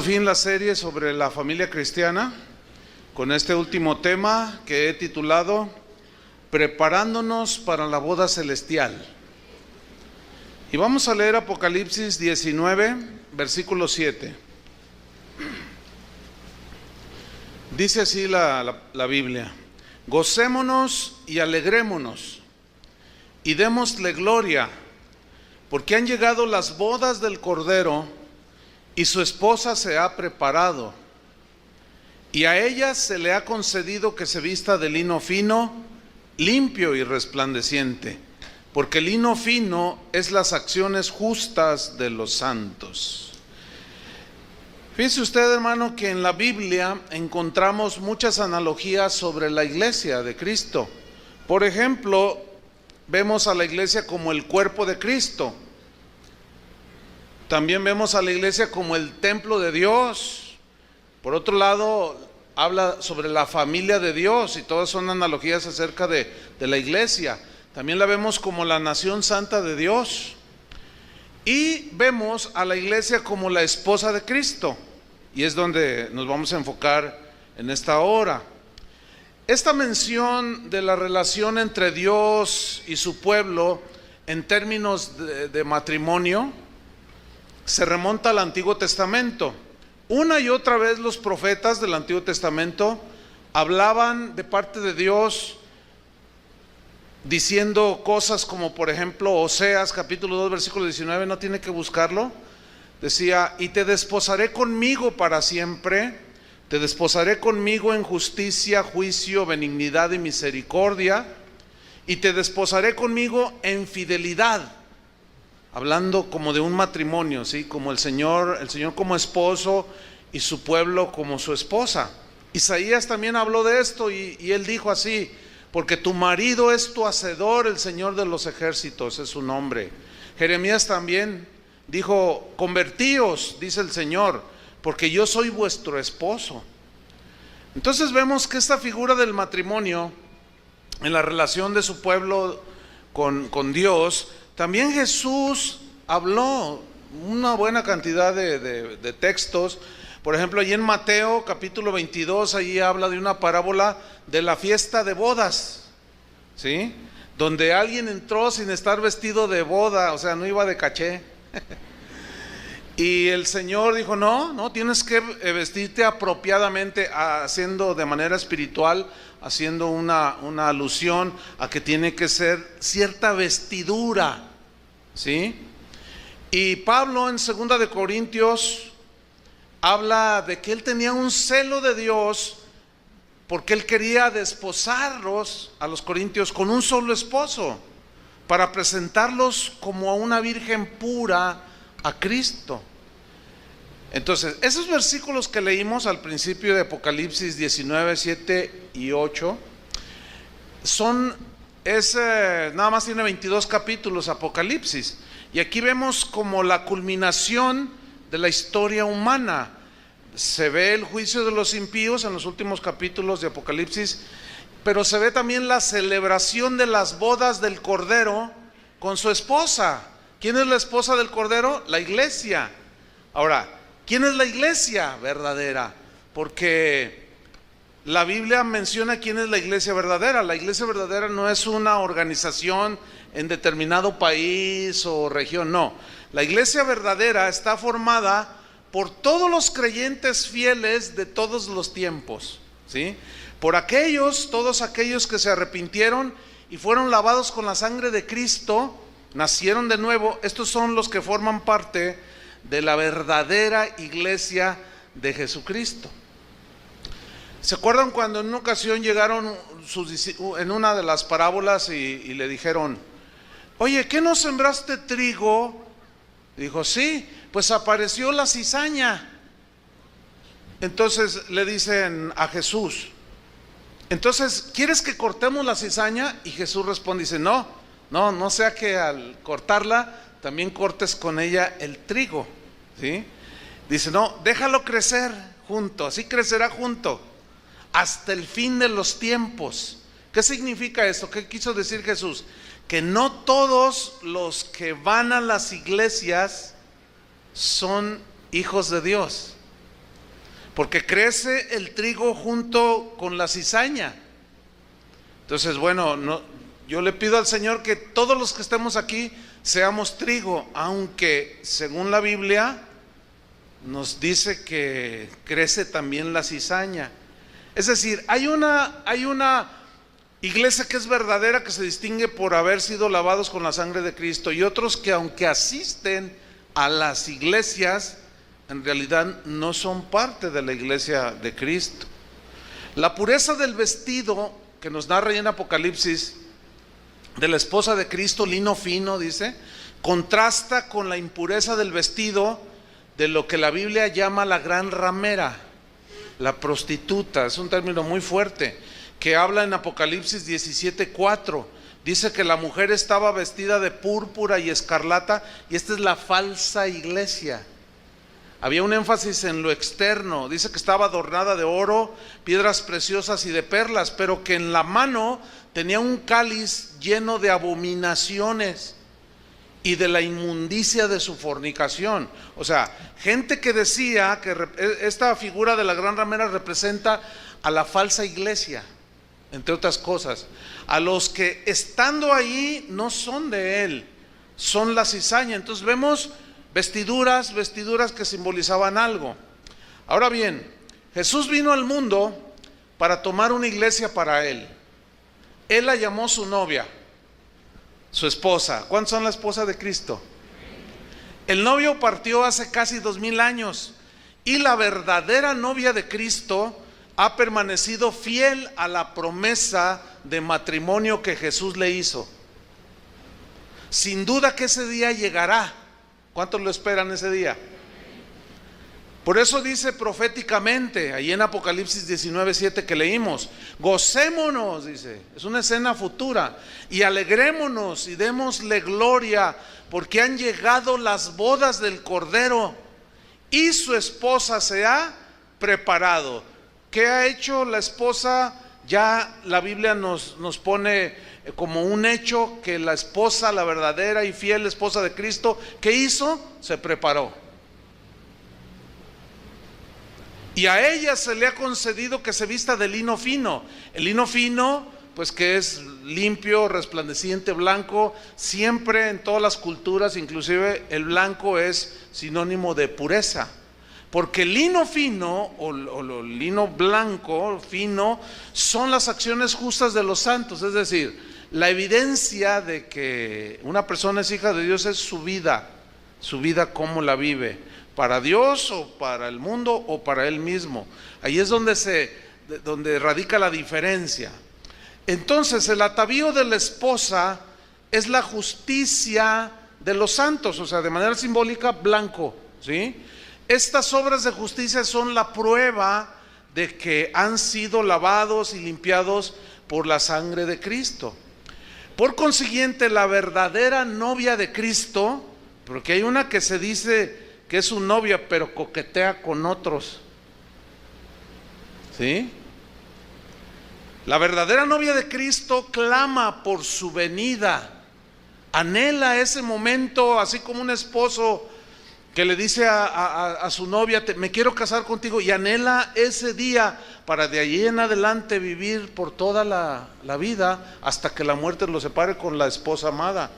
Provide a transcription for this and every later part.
fin la serie sobre la familia cristiana con este último tema que he titulado Preparándonos para la boda celestial. Y vamos a leer Apocalipsis 19, versículo 7. Dice así la Biblia: gocémonos y alegrémonos y démosle gloria, porque han llegado las bodas del Cordero y su esposa se ha preparado, y a ella se le ha concedido que se vista de lino fino, limpio y resplandeciente, porque el lino fino es las acciones justas de los santos. Fíjese usted, hermano, que en la Biblia encontramos muchas analogías sobre la iglesia de Cristo. Por ejemplo, vemos a la iglesia como el cuerpo de Cristo. También vemos a la iglesia como el templo de Dios. Por otro lado, habla sobre la familia de Dios, y todas son analogías acerca de la iglesia. También la vemos como la nación santa de Dios. Y vemos a la iglesia como la esposa de Cristo, y es donde nos vamos a enfocar en esta hora. Esta mención de la relación entre Dios y su pueblo en términos de matrimonio se remonta al Antiguo Testamento. Una y otra vez los profetas del Antiguo Testamento hablaban de parte de Dios, diciendo cosas como, por ejemplo, Oseas capítulo 2 versículo 19, no tiene que buscarlo. Decía: y te desposaré conmigo para siempre, te desposaré conmigo en justicia, juicio, benignidad y misericordia, y te desposaré conmigo en fidelidad. Hablando como de un matrimonio, ¿sí? Como el Señor como esposo y su pueblo como su esposa. Isaías también habló de esto y él dijo así: porque tu marido es tu hacedor, el Señor de los ejércitos es su nombre. Jeremías también dijo: convertíos, dice el Señor, porque yo soy vuestro esposo. Entonces vemos que esta figura del matrimonio en la relación de su pueblo con Dios, también Jesús habló una buena cantidad de textos. Por ejemplo, allí en Mateo capítulo 22, allí habla de una parábola de la fiesta de bodas, ¿sí? Donde alguien entró sin estar vestido de boda, o sea, no iba de caché. Y el Señor dijo: no, tienes que vestirte apropiadamente, haciendo de manera espiritual, haciendo una alusión a que tiene que ser cierta vestidura, ¿sí? Y Pablo en 2 de Corintios habla de que él tenía un celo de Dios, porque él quería desposarlos a los corintios con un solo esposo, para presentarlos como a una virgen pura a Cristo. Entonces, esos versículos que leímos al principio de Apocalipsis 19, 7 y 8 nada más tiene 22 capítulos Apocalipsis, y aquí vemos como la culminación de la historia humana. Se ve el juicio de los impíos en los últimos capítulos de Apocalipsis, pero se ve también la celebración de las bodas del Cordero con su esposa. ¿Quién es la esposa del Cordero? La iglesia. Ahora, ¿quién es la iglesia verdadera? Porque la Biblia menciona quién es la iglesia verdadera. La iglesia verdadera no es una organización en determinado país o región, no. La iglesia verdadera está formada por todos los creyentes fieles de todos los tiempos, ¿sí? Por todos aquellos que se arrepintieron y fueron lavados con la sangre de Cristo, nacieron de nuevo. Estos son los que forman parte de la verdadera iglesia de Jesucristo. ¿Se acuerdan cuando en una ocasión llegaron en una de las parábolas y le dijeron: oye, ¿qué no sembraste trigo? Dijo: sí, pues apareció la cizaña. Entonces le dicen a Jesús: entonces, ¿quieres que cortemos la cizaña? Y Jesús responde, dice: no sea que al cortarla también cortes con ella el trigo, ¿sí? Dice: no, déjalo crecer junto, así crecerá junto hasta el fin de los tiempos. ¿Qué significa esto? ¿Qué quiso decir Jesús? Que no todos los que van a las iglesias son hijos de Dios, porque crece el trigo junto con la cizaña. Entonces, bueno, yo le pido al Señor que todos los que estemos aquí seamos trigo, aunque según la Biblia nos dice que crece también la cizaña. Es decir, hay una iglesia que es verdadera, que se distingue por haber sido lavados con la sangre de Cristo, y otros que aunque asisten a las iglesias, en realidad no son parte de la iglesia de Cristo. La pureza del vestido que nos narra en Apocalipsis de la esposa de Cristo, lino fino, dice, contrasta con la impureza del vestido de lo que la Biblia llama la gran ramera, la prostituta. Es un término muy fuerte que habla en Apocalipsis 17:4. Dice que la mujer estaba vestida de púrpura y escarlata, y esta es la falsa iglesia. Había un énfasis en lo externo. Dice que estaba adornada de oro, piedras preciosas y de perlas, pero que en la mano tenía un cáliz lleno de abominaciones y de la inmundicia de su fornicación. O sea, gente que decía que esta figura de la gran ramera representa a la falsa iglesia, entre otras cosas, a los que estando ahí no son de él, son la cizaña. Entonces vemos vestiduras que simbolizaban algo. Ahora bien, Jesús vino al mundo para tomar una iglesia para él. Él la llamó su novia, su esposa. ¿Cuántos son la esposa de Cristo? El novio partió hace casi 2000 años, y la verdadera novia de Cristo ha permanecido fiel a la promesa de matrimonio que Jesús le hizo. Sin duda que ese día llegará. ¿Cuántos lo esperan ese día? Por eso dice proféticamente, ahí en Apocalipsis 19:7 que leímos, gocémonos, dice, es una escena futura, y alegrémonos y démosle gloria, porque han llegado las bodas del Cordero, y su esposa se ha preparado. ¿Qué ha hecho la esposa? Ya la Biblia nos pone como un hecho que la esposa, la verdadera y fiel esposa de Cristo, ¿qué hizo? Se preparó. Y a ella se le ha concedido que se vista de lino fino. El lino fino, pues que es limpio, resplandeciente, blanco. Siempre en todas las culturas, inclusive el blanco es sinónimo de pureza. Porque el lino fino o lino blanco, fino, son las acciones justas de los santos. Es decir, la evidencia de que una persona es hija de Dios es su vida cómo la vive, para Dios o para el mundo o para él mismo. Ahí es donde radica la diferencia. Entonces el atavío de la esposa es la justicia de los santos, o sea, de manera simbólica, blanco, ¿sí? Estas obras de justicia son la prueba de que han sido lavados y limpiados por la sangre de Cristo. Por consiguiente, la verdadera novia de Cristo, porque hay una que se dice que es su novia, pero coquetea con otros, ¿sí? La verdadera novia de Cristo clama por su venida, anhela ese momento, así como un esposo que le dice a su novia, me quiero casar contigo, y anhela ese día para de allí en adelante vivir por toda la vida hasta que la muerte lo separe con la esposa amada.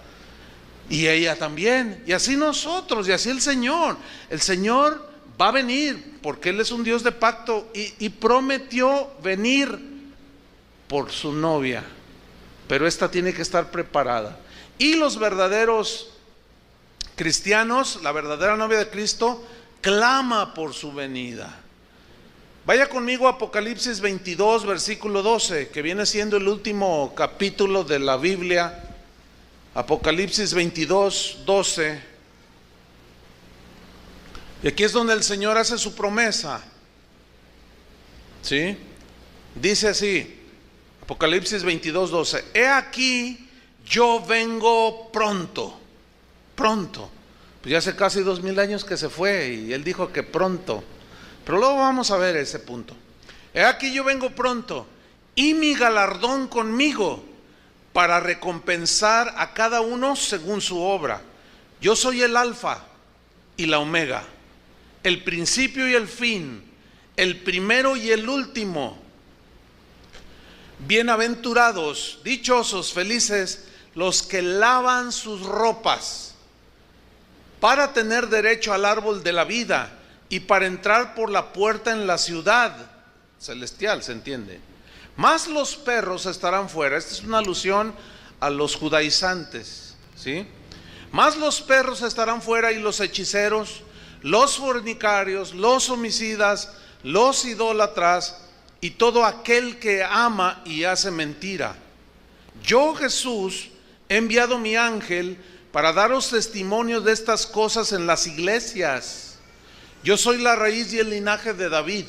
Y ella también, y así nosotros, y así el Señor va a venir, porque Él es un Dios de pacto, y prometió venir por su novia, pero esta tiene que estar preparada. Y los verdaderos cristianos, la verdadera novia de Cristo, clama por su venida. Vaya conmigo a Apocalipsis 22, versículo 12, que viene siendo el último capítulo de la Biblia. Apocalipsis 22, 12. Y aquí es donde el Señor hace su promesa, ¿sí? Dice así, Apocalipsis 22, 12. He aquí, yo vengo pronto. Pronto. Pues ya hace casi 2000 años que se fue, y Él dijo que pronto. Pero luego vamos a ver ese punto. He aquí, yo vengo pronto, y mi galardón conmigo, para recompensar a cada uno según su obra. Yo soy el Alfa y la Omega, el principio y el fin, el primero y el último. Bienaventurados, dichosos, felices los que lavan sus ropas para tener derecho al árbol de la vida y para entrar por la puerta en la ciudad celestial, ¿se entiende? Mas los perros estarán fuera. Esta es una alusión a los judaizantes, ¿sí? Mas los perros estarán fuera, y los hechiceros, los fornicarios, los homicidas, los idólatras y todo aquel que ama y hace mentira. Yo, Jesús, he enviado mi ángel para daros testimonio de estas cosas en las iglesias. Yo soy la raíz y el linaje de David,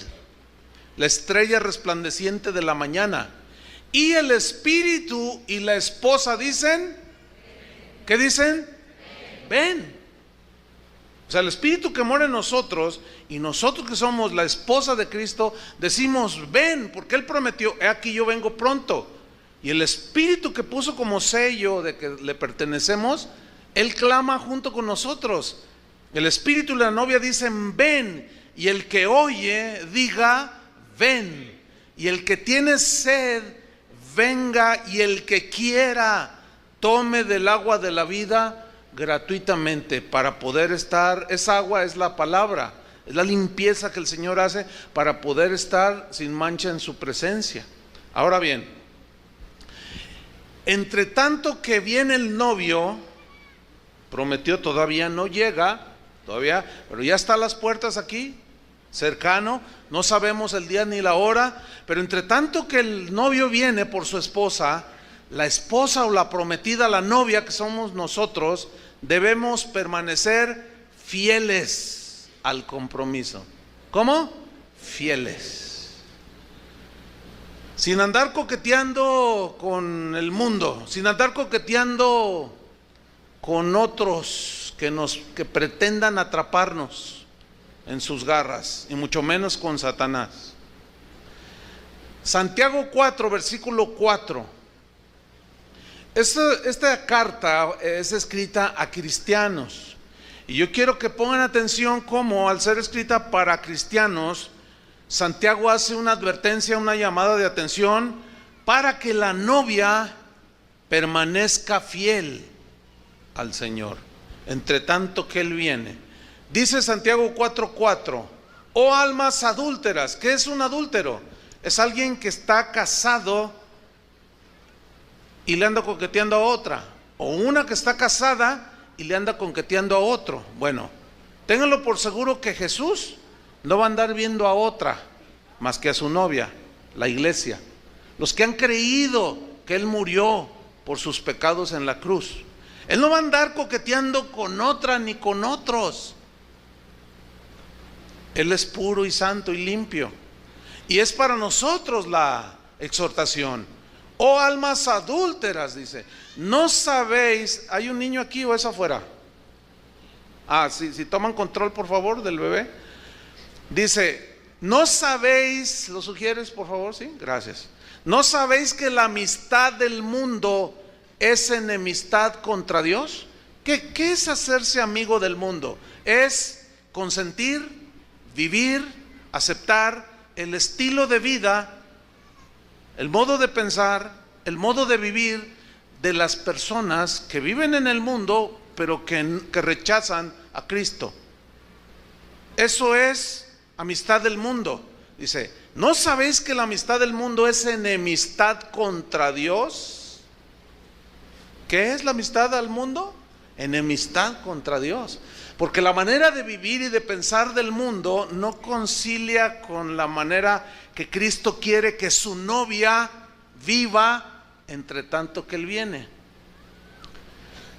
la estrella resplandeciente de la mañana. Y el espíritu y la esposa dicen, ¿qué dicen? Ven. O sea, el espíritu que mora en nosotros y nosotros que somos la esposa de Cristo decimos, ven, porque Él prometió, he aquí yo vengo pronto. Y el espíritu que puso como sello de que le pertenecemos, Él clama junto con nosotros. El espíritu y la novia dicen, ven. Y el que oye diga, ven. Y el que tiene sed, venga. Y el que quiera, tome del agua de la vida gratuitamente, para poder estar. Esa agua es la palabra, es la limpieza que el Señor hace para poder estar sin mancha en su presencia. Ahora bien, entre tanto que viene el novio prometió, todavía no llega, todavía, pero ya está a las puertas aquí, cercano. No sabemos el día ni la hora, pero entre tanto que el novio viene por su esposa, la esposa o la prometida, la novia que somos nosotros, debemos permanecer fieles al compromiso. ¿Cómo? Fieles. Sin andar coqueteando con el mundo, sin andar coqueteando con otros que pretendan atraparnos en sus garras, y mucho menos con Satanás. Santiago 4, versículo 4. Esta carta es escrita a cristianos, y yo quiero que pongan atención cómo, al ser escrita para cristianos, Santiago hace una advertencia, una llamada de atención para que la novia permanezca fiel al Señor, entre tanto que Él viene. Dice Santiago 4:4, oh almas adúlteras. ¿Qué es un adúltero? Es alguien que está casado y le anda coqueteando a otra, o una que está casada y le anda coqueteando a otro. Bueno, ténganlo por seguro que Jesús no va a andar viendo a otra más que a su novia, la iglesia, los que han creído que Él murió por sus pecados en la cruz. Él no va a andar coqueteando con otra ni con otros. Él es puro y santo y limpio, y es para nosotros la exhortación. Oh almas adúlteras, dice, ¿no sabéis? ¿Hay un niño aquí o es afuera? Si toman control por favor del bebé. Dice, ¿no sabéis? ¿Lo sugieres por favor? Sí, gracias. ¿No sabéis que la amistad del mundo es enemistad contra Dios? ¿Qué es hacerse amigo del mundo? Es consentir, vivir, aceptar el estilo de vida, el modo de pensar, el modo de vivir de las personas que viven en el mundo, pero que rechazan a Cristo. Eso es amistad del mundo. Dice, ¿no sabéis que la amistad del mundo es enemistad contra Dios? ¿Qué es la amistad al mundo? Enemistad contra Dios. Porque la manera de vivir y de pensar del mundo no concilia con la manera que Cristo quiere que su novia viva entre tanto que Él viene.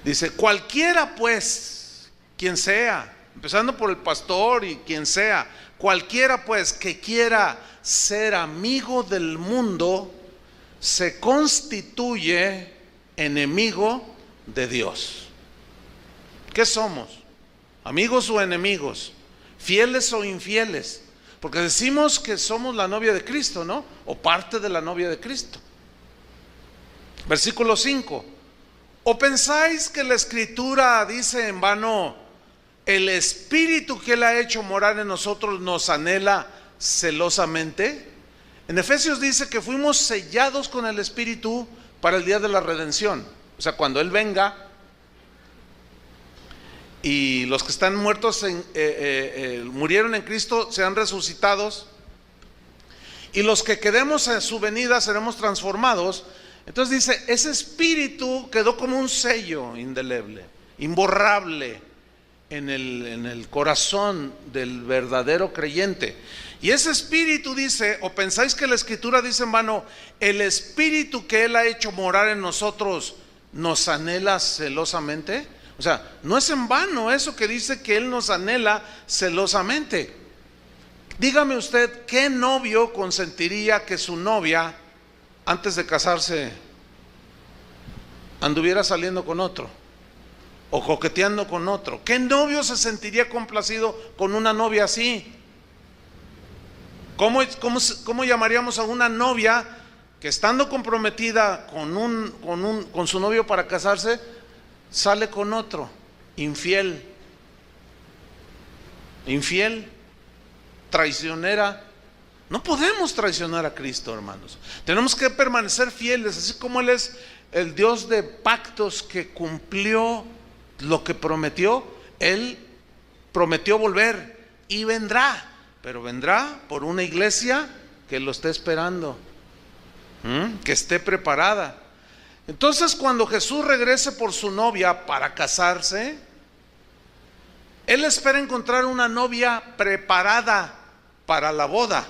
Dice, cualquiera pues, quien sea, empezando por el pastor y quien sea, cualquiera pues que quiera ser amigo del mundo, se constituye enemigo de Dios. ¿Qué somos? ¿Amigos o enemigos? ¿Fieles o infieles? Porque decimos que somos la novia de Cristo, ¿no? O parte de la novia de Cristo. Versículo 5. ¿O pensáis que la Escritura dice en vano, el Espíritu que Él ha hecho morar en nosotros nos anhela celosamente? En Efesios dice que fuimos sellados con el Espíritu para el día de la redención. O sea, cuando Él venga y los que están muertos murieron en Cristo serán resucitados, y los que quedemos en su venida seremos transformados. Entonces dice, ese Espíritu quedó como un sello indeleble, imborrable en el corazón del verdadero creyente. Y ese Espíritu dice, o pensáis que la Escritura dice en vano, el Espíritu que Él ha hecho morar en nosotros nos anhela celosamente. O sea, no es en vano eso que dice que Él nos anhela celosamente. Dígame usted, ¿qué novio consentiría que su novia, antes de casarse, anduviera saliendo con otro o coqueteando con otro? ¿Qué novio se sentiría complacido con una novia así? ¿Cómo llamaríamos a una novia que, estando comprometida con su novio para casarse, sale con otro? Infiel, traicionera. No podemos traicionar a Cristo, hermanos. Tenemos que permanecer fieles, así como Él es el Dios de pactos que cumplió lo que prometió. Él prometió volver y vendrá, pero vendrá por una iglesia que lo esté esperando, que esté preparada. Entonces, cuando Jesús regrese por su novia para casarse, Él espera encontrar una novia preparada para la boda,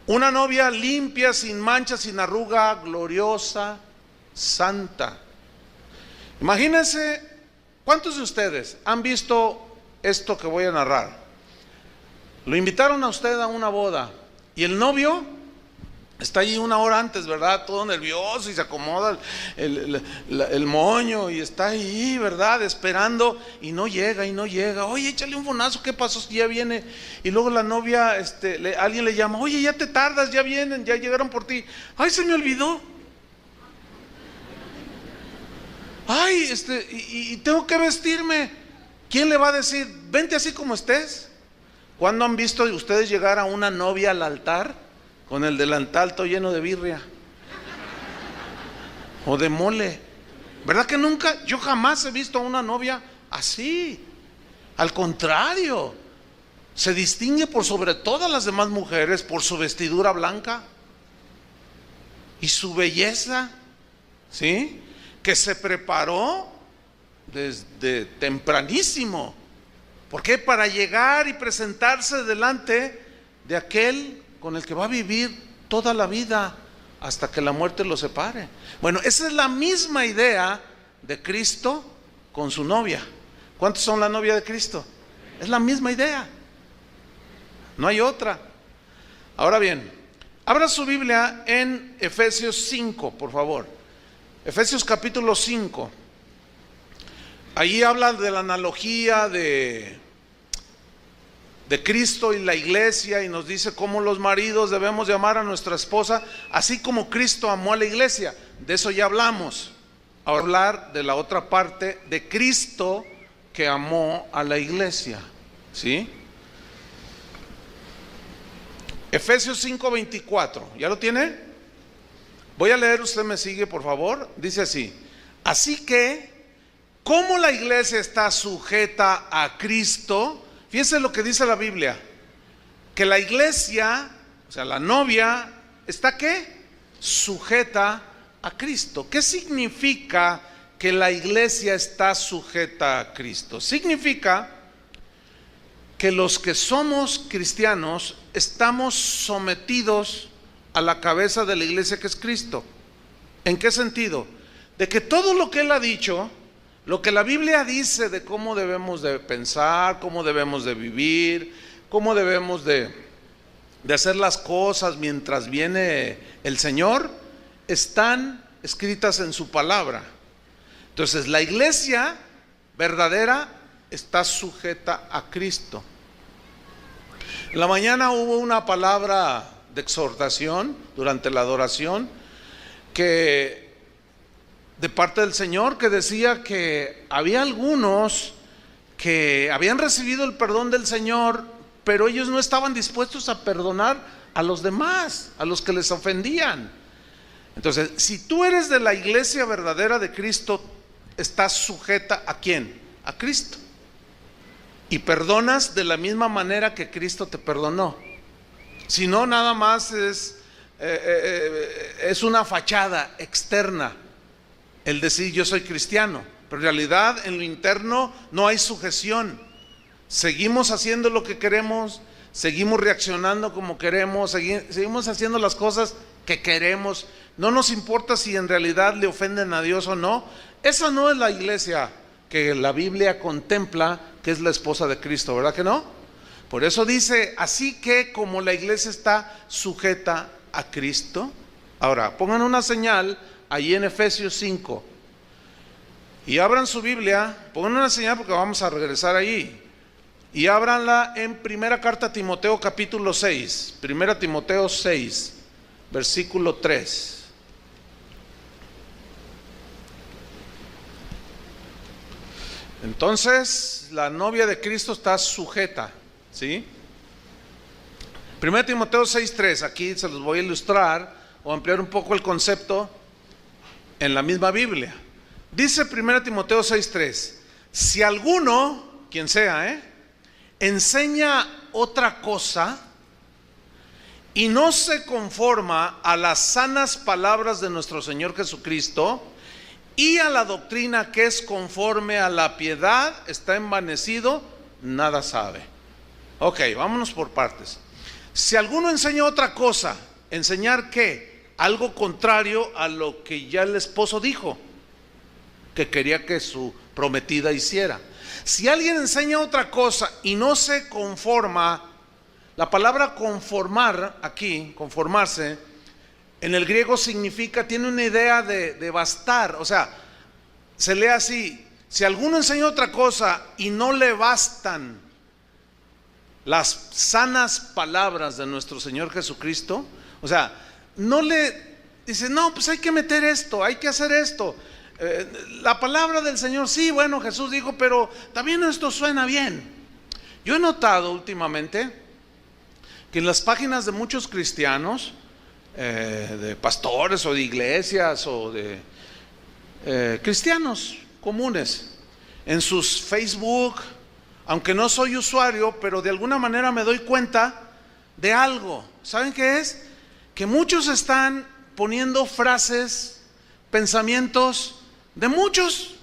una novia limpia, sin mancha, sin arruga, gloriosa, santa. Imagínense, ¿cuántos de ustedes han visto esto que voy a narrar? Lo invitaron a usted a una boda y el novio está allí una hora antes, ¿verdad? Todo nervioso y se acomoda el moño y está ahí, ¿verdad? Esperando y no llega. Oye, échale un fonazo, ¿qué pasó? Si ya viene. Y luego la novia, alguien le llama, oye, ya te tardas, ya vienen, ya llegaron por ti. Ay, se me olvidó. Ay, y tengo que vestirme. ¿Quién le va a decir, vente así como estés? ¿Cuándo han visto ustedes llegar a una novia al altar con el delantal todo lleno de birria o de mole? ¿Verdad que nunca? Yo jamás he visto a una novia así. Al contrario, se distingue por sobre todas las demás mujeres por su vestidura blanca y su belleza, ¿sí? Que se preparó desde tempranísimo. ¿Por qué? Para llegar y presentarse delante de aquel con el que va a vivir toda la vida hasta que la muerte lo separe. Bueno, esa es la misma idea de Cristo con su novia. ¿Cuántos son la novia de Cristo? Es la misma idea, no hay otra. Ahora bien, abra su Biblia en Efesios 5, por favor. Efesios capítulo 5. Allí habla de la analogía de Cristo y la iglesia, y nos dice cómo los maridos debemos de amar a nuestra esposa así como Cristo amó a la iglesia. De eso ya hablamos. Ahora hablar de la otra parte, de Cristo que amó a la iglesia, ¿sí? Efesios 5:24, ¿ya lo tiene? Voy a leer, usted me sigue, por favor. Dice así: así que, como la iglesia está sujeta a Cristo, fíjense lo que dice la Biblia, que la iglesia, o sea, la novia, ¿está qué? Sujeta a Cristo. ¿Qué significa que la iglesia está sujeta a Cristo? Significa que los que somos cristianos estamos sometidos a la cabeza de la iglesia, que es Cristo. ¿En qué sentido? De que todo lo que Él ha dicho, lo que la Biblia dice de cómo debemos de pensar, cómo debemos de vivir, cómo debemos de hacer las cosas mientras viene el Señor, están escritas en su palabra. Entonces, la iglesia verdadera está sujeta a Cristo. En la mañana hubo una palabra de exhortación durante la adoración que de parte del Señor, que decía que había algunos que habían recibido el perdón del Señor, pero ellos no estaban dispuestos a perdonar a los demás, a los que les ofendían. Entonces, si tú eres de la iglesia verdadera de Cristo, estás sujeta ¿a quién? A Cristo. Y perdonas de la misma manera que Cristo te perdonó. Si no, nada más es una fachada externa el decir yo soy cristiano, pero en realidad en lo interno no hay sujeción. Seguimos haciendo lo que queremos, seguimos reaccionando como queremos, seguimos haciendo las cosas que queremos. No nos importa si en realidad le ofenden a Dios o no. Esa no es la iglesia que la Biblia contempla, que es la esposa de Cristo, ¿verdad que no? Por eso dice, así que como la iglesia está sujeta a Cristo. Ahora, pongan una señal ahí en Efesios 5 y abran su Biblia, pongan una señal porque vamos a regresar allí, y ábranla en primera carta a Timoteo capítulo 6, primera Timoteo 6, versículo 3. Entonces, la novia de Cristo está sujeta, ¿sí? 1 Timoteo 6:3, aquí se los voy a ilustrar o ampliar un poco el concepto en la misma Biblia. Dice 1 Timoteo 6:3, si alguno, quien sea, enseña otra cosa y no se conforma a las sanas palabras de nuestro Señor Jesucristo y a la doctrina que es conforme a la piedad, está envanecido, nada sabe. Ok, vámonos por partes. Si alguno enseña otra cosa, ¿enseñar qué? Algo contrario a lo que ya el esposo dijo que quería que su prometida hiciera. Si alguien enseña otra cosa y no se conforma, la palabra conformar aquí, conformarse, en el griego significa, tiene una idea de bastar, o sea, se lee así: si alguno enseña otra cosa y no le bastan las sanas palabras de nuestro Señor Jesucristo, o sea, no le dice, no, pues hay que meter esto, hay que hacer esto, la palabra del Señor, sí, bueno, Jesús dijo, pero también esto suena bien. Yo he notado últimamente que en las páginas de muchos cristianos, de pastores o de iglesias o de cristianos comunes, en sus Facebook, aunque no soy usuario, pero de alguna manera me doy cuenta de algo. ¿Saben qué es? Que muchos están poniendo frases, pensamientos de muchos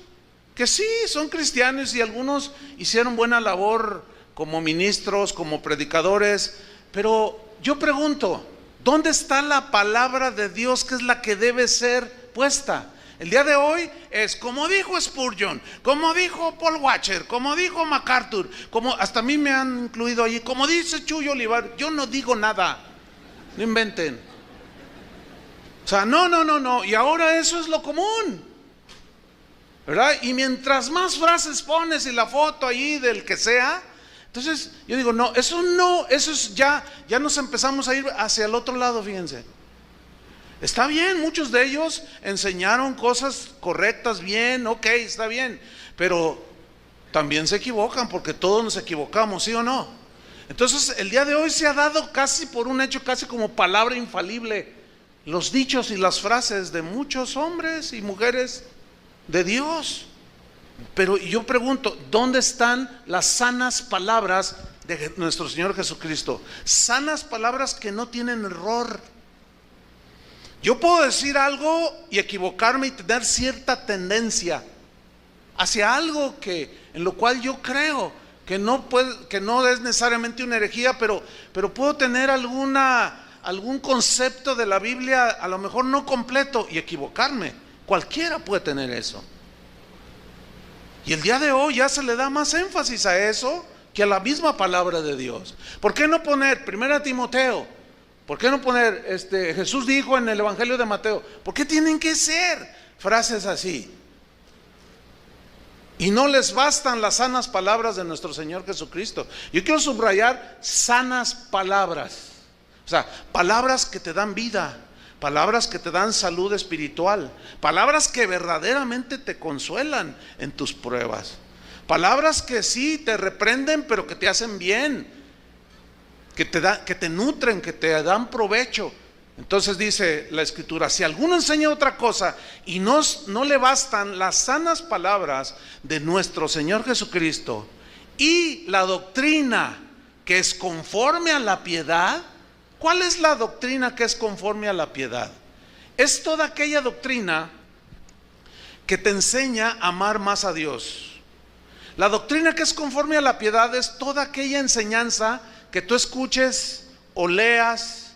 que sí son cristianos, y algunos hicieron buena labor como ministros, como predicadores, pero yo pregunto, ¿dónde está la palabra de Dios, que es la que debe ser puesta? El día de hoy es como dijo Spurgeon, como dijo Paul Washer, como dijo MacArthur, como hasta a mí me han incluido allí, como dice Chuy Olivar. Yo no digo nada, no inventen. O sea, no, y ahora eso es lo común, ¿verdad? Y mientras más frases pones y la foto ahí del que sea, entonces yo digo, no, eso es ya nos empezamos a ir hacia el otro lado, fíjense. Está bien, muchos de ellos enseñaron cosas correctas, bien, ok, está bien, pero también se equivocan, porque todos nos equivocamos, ¿sí o no? Entonces el día de hoy se ha dado casi por un hecho, casi como palabra infalible, los dichos y las frases de muchos hombres y mujeres de Dios. Pero yo pregunto, ¿dónde están las sanas palabras de nuestro Señor Jesucristo? Sanas palabras que no tienen error. Yo puedo decir algo y equivocarme y tener cierta tendencia hacia algo en lo cual yo creo que no es necesariamente una herejía, pero puedo tener algún concepto de la Biblia, a lo mejor no completo, y equivocarme. Cualquiera puede tener eso. Y el día de hoy ya se le da más énfasis a eso que a la misma palabra de Dios. ¿Por qué no poner 1 Timoteo? ¿Por qué no poner Jesús dijo en el Evangelio de Mateo? ¿Por qué tienen que ser frases así? Y no les bastan las sanas palabras de nuestro Señor Jesucristo. Yo quiero subrayar sanas palabras. O sea, palabras que te dan vida, palabras que te dan salud espiritual, palabras que verdaderamente te consuelan en tus pruebas, palabras que sí te reprenden, pero que te hacen bien. que te nutren, que te dan provecho. Entonces dice la Escritura, si alguno enseña otra cosa y no le bastan las sanas palabras de nuestro Señor Jesucristo y la doctrina que es conforme a la piedad. ¿Cuál es la doctrina que es conforme a la piedad? Es toda aquella doctrina que te enseña a amar más a Dios. La doctrina que es conforme a la piedad es toda aquella enseñanza que tú escuches o leas,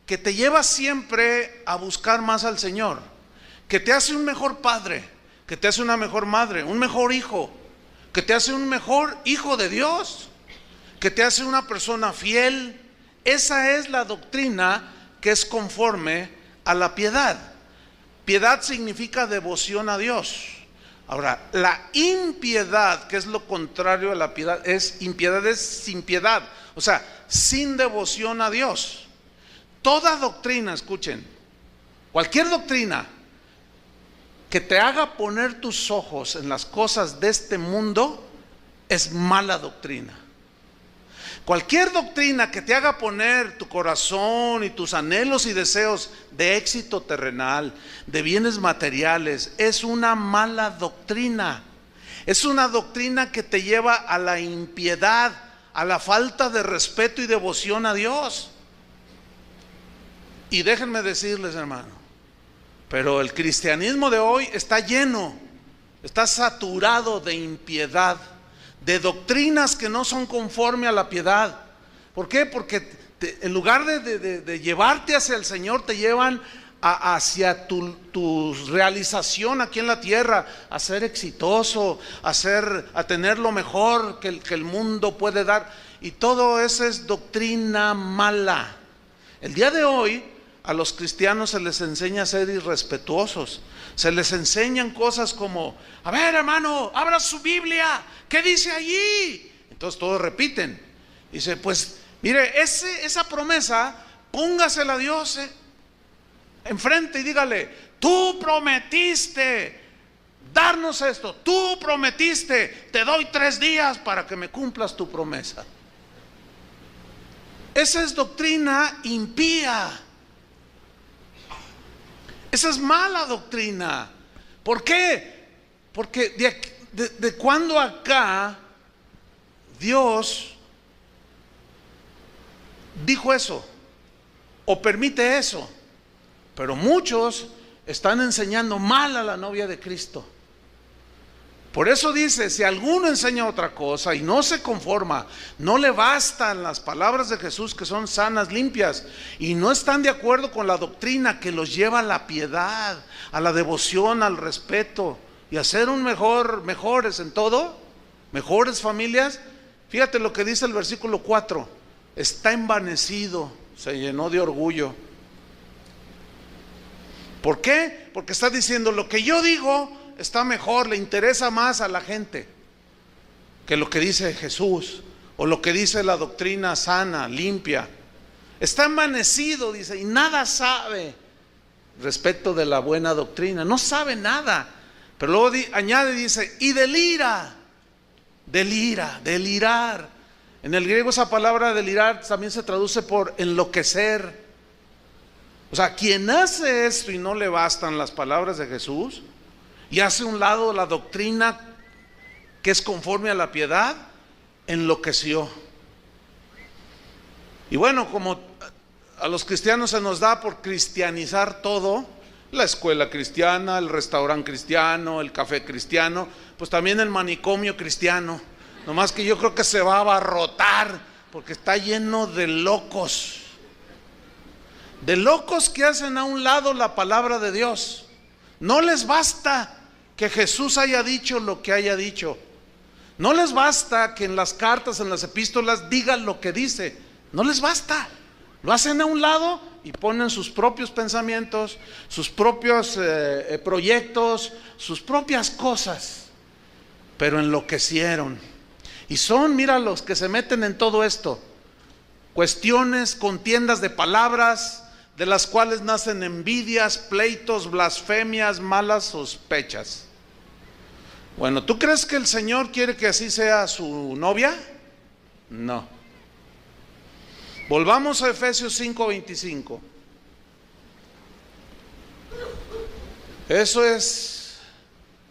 que te lleva siempre a buscar más al Señor, que te hace un mejor padre, que te hace una mejor madre, un mejor hijo, que te hace un mejor hijo de Dios, que te hace una persona fiel. Esa es la doctrina que es conforme a la piedad. Piedad significa devoción a Dios. Ahora, la impiedad, que es lo contrario a la piedad, impiedad es sin piedad, o sea, sin devoción a Dios. Toda doctrina, escuchen, cualquier doctrina que te haga poner tus ojos en las cosas de este mundo es mala doctrina. Cualquier doctrina que te haga poner tu corazón y tus anhelos y deseos de éxito terrenal, de bienes materiales, es una mala doctrina. Es una doctrina que te lleva a la impiedad, a la falta de respeto y devoción a Dios. Y déjenme decirles, hermano, pero el cristianismo de hoy está lleno, está saturado de impiedad, de doctrinas que no son conforme a la piedad. ¿Por qué? Porque en lugar de llevarte hacia el Señor, te llevan hacia tu realización aquí en la tierra, a ser exitoso, a tener lo mejor que el mundo puede dar. Y todo eso es doctrina mala. El día de hoy a los cristianos se les enseña a ser irrespetuosos. Se les enseñan cosas como: a ver, hermano, abra su Biblia, ¿qué dice allí? Entonces todos repiten. Dice: pues mire, esa promesa, póngasela a Dios enfrente y dígale: tú prometiste darnos esto, tú prometiste, te doy 3 días para que me cumplas tu promesa. Esa es doctrina impía. Esa es mala doctrina. ¿Por qué? Porque de cuando acá Dios dijo eso o permite eso. Pero muchos están enseñando mal a la novia de Cristo. Por eso dice: si alguno enseña otra cosa y no se conforma, no le bastan las palabras de Jesús, que son sanas, limpias, y no están de acuerdo con la doctrina que los lleva a la piedad, a la devoción, al respeto y a ser mejores en todo, mejores familias. Fíjate lo que dice el versículo 4: está envanecido, se llenó de orgullo. ¿Por qué? Porque está diciendo: lo que yo digo está mejor, le interesa más a la gente que lo que dice Jesús o lo que dice la doctrina sana, limpia. Está envanecido, dice, y nada sabe respecto de la buena doctrina. No sabe nada. Pero luego añade, dice: y delirar. En el griego esa palabra delirar también se traduce por enloquecer. O sea, quien hace esto y no le bastan las palabras de Jesús y hace a un lado la doctrina que es conforme a la piedad, enloqueció. Y bueno, como a los cristianos se nos da por cristianizar todo, la escuela cristiana, el restaurante cristiano, el café cristiano, pues también el manicomio cristiano. Nomás que yo creo que se va a abarrotar porque está lleno de locos. De locos que hacen a un lado la palabra de Dios. No les basta que Jesús haya dicho lo que haya dicho. No les basta que en las cartas, en las epístolas digan lo que dice. No les basta. Lo hacen a un lado y ponen sus propios pensamientos, sus propios proyectos, sus propias cosas. Pero enloquecieron. Y son, mira, los que se meten en todo esto. Cuestiones, contiendas de palabras, de las cuales nacen envidias, pleitos, blasfemias, malas sospechas. Bueno, ¿tú crees que el Señor quiere que así sea su novia? No. Volvamos a Efesios 5:25. Eso es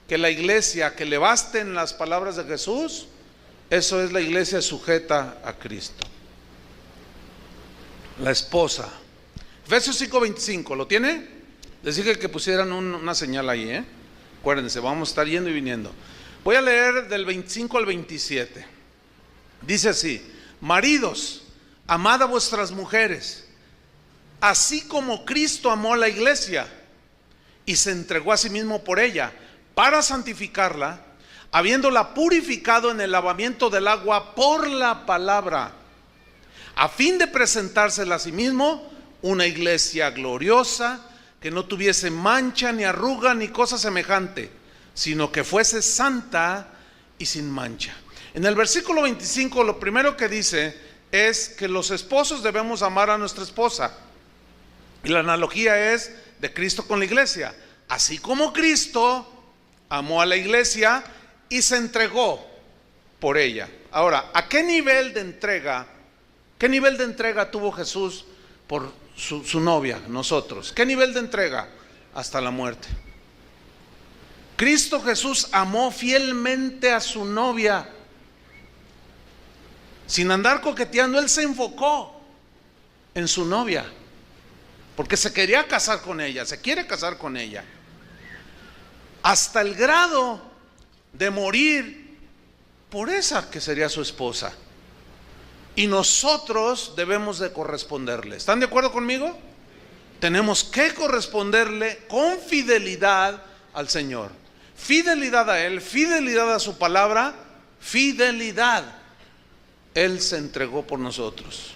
que la iglesia, que le basten las palabras de Jesús, eso es la iglesia sujeta a Cristo. La esposa. Efesios 5:25, ¿lo tiene? Les dije que pusieran una señal ahí, Acuérdense, vamos a estar yendo y viniendo. Voy a leer del 25 al 27. Dice así: maridos, amad a vuestras mujeres, así como Cristo amó a la iglesia y se entregó a sí mismo por ella, para santificarla, habiéndola purificado en el lavamiento del agua por la palabra, a fin de presentársela a sí mismo una iglesia gloriosa, que no tuviese mancha, ni arruga, ni cosa semejante, sino que fuese santa y sin mancha. En el versículo 25, lo primero que dice es que los esposos debemos amar a nuestra esposa. Y la analogía es de Cristo con la iglesia. Así como Cristo amó a la iglesia y se entregó por ella. Ahora, ¿a qué nivel de entrega tuvo Jesús por su novia, nosotros? ¿Qué nivel de entrega? Hasta la muerte. Cristo Jesús amó fielmente a su novia. Sin andar coqueteando, Él se enfocó en su novia, porque se quería casar con ella, se quiere casar con ella, hasta el grado de morir por esa que sería su esposa. Y nosotros debemos de corresponderle. ¿Están de acuerdo conmigo? Tenemos que corresponderle con fidelidad al Señor. Fidelidad a Él, fidelidad a su palabra, fidelidad. Él se entregó por nosotros.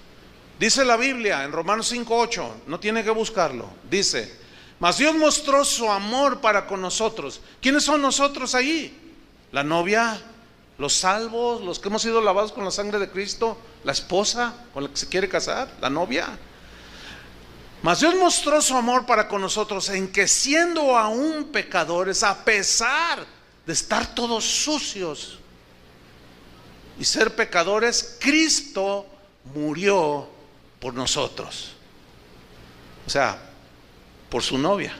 Dice la Biblia en Romanos 5:8, no tiene que buscarlo. Dice: mas Dios mostró su amor para con nosotros. ¿Quiénes son nosotros ahí? La novia, los salvos, los que hemos sido lavados con la sangre de Cristo, la esposa con la que se quiere casar, la novia. Mas Dios mostró su amor para con nosotros en que, siendo aún pecadores, a pesar de estar todos sucios y ser pecadores, Cristo murió por nosotros. O sea, por su novia.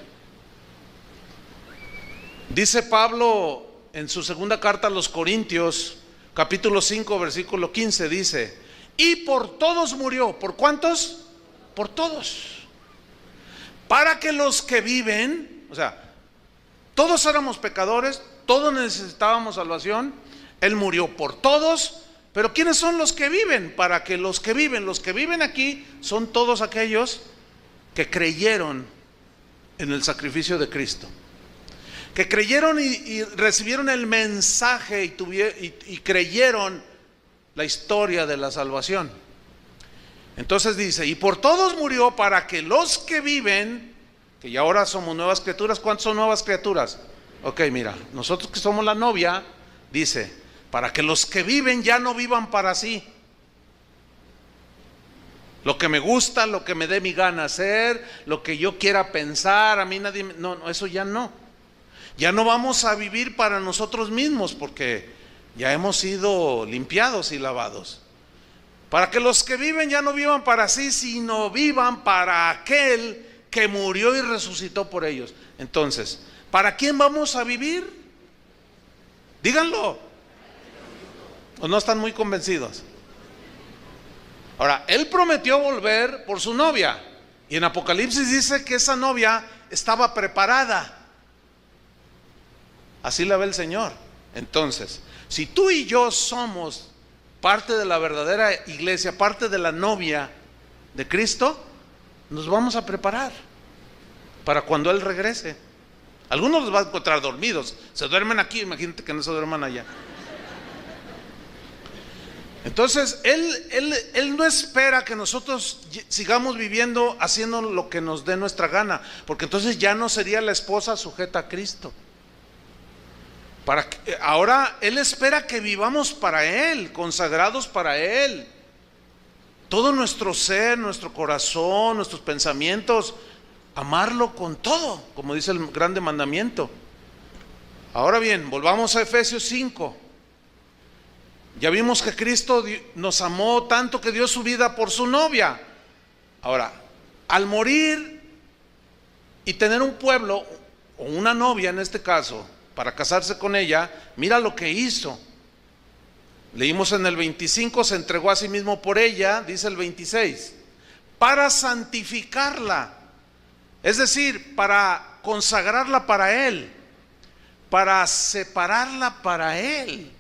Dice Pablo en su segunda carta a los Corintios, capítulo 5, versículo 15, dice: y por todos murió. ¿Por cuántos? Por todos. Para que los que viven, o sea, todos éramos pecadores, todos necesitábamos salvación. Él murió por todos. Pero ¿quiénes son los que viven? Para que los que viven aquí son todos aquellos que creyeron en el sacrificio de Cristo, que creyeron y recibieron el mensaje y creyeron la historia de la salvación. Entonces dice: y por todos murió, para que los que viven, que ya ahora somos nuevas criaturas. ¿Cuántos son nuevas criaturas? Ok, mira, nosotros que somos la novia, dice: para que los que viven ya no vivan para sí, lo que me gusta, lo que me dé mi gana hacer, lo que yo quiera pensar. A mí nadie, no, eso ya no. Ya no vamos a vivir para nosotros mismos, porque ya hemos sido limpiados y lavados. Para que los que viven ya no vivan para sí, sino vivan para aquel que murió y resucitó por ellos. Entonces, ¿para quién vamos a vivir? Díganlo. ¿O no están muy convencidos? Ahora, Él prometió volver por su novia, y en Apocalipsis dice que esa novia estaba preparada. Así la ve el Señor. Entonces, si tú y yo somos parte de la verdadera iglesia, parte de la novia de Cristo, nos vamos a preparar para cuando Él regrese. Algunos los va a encontrar dormidos, se duermen aquí, imagínate que no se duerman allá. Entonces Él no espera que nosotros sigamos viviendo haciendo lo que nos dé nuestra gana, porque entonces ya no sería la esposa sujeta a Cristo. Ahora Él espera que vivamos para Él, consagrados para Él. Todo nuestro ser, nuestro corazón, nuestros pensamientos, amarlo con todo, como dice el grande mandamiento. Ahora bien, volvamos a Efesios 5. Ya vimos que Cristo nos amó tanto que dio su vida por su novia. Ahora, al morir y tener un pueblo, o una novia en este caso, para casarse con ella, mira lo que hizo. Leímos en el 25, se entregó a sí mismo por ella, dice el 26, para santificarla, es decir, para consagrarla para Él, para separarla para Él,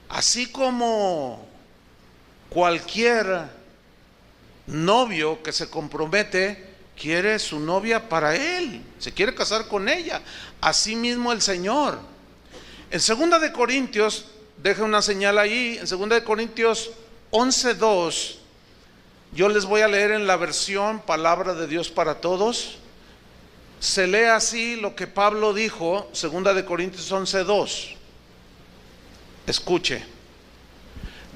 así como cualquier novio que se compromete quiere su novia para él, se quiere casar con ella. Así mismo el Señor. En 2 de Corintios, deja una señal ahí, en 2 de Corintios 11:2, yo les voy a leer en la versión Palabra de Dios para Todos. Se lee así lo que Pablo dijo, 2 de Corintios 11:2. Escuche.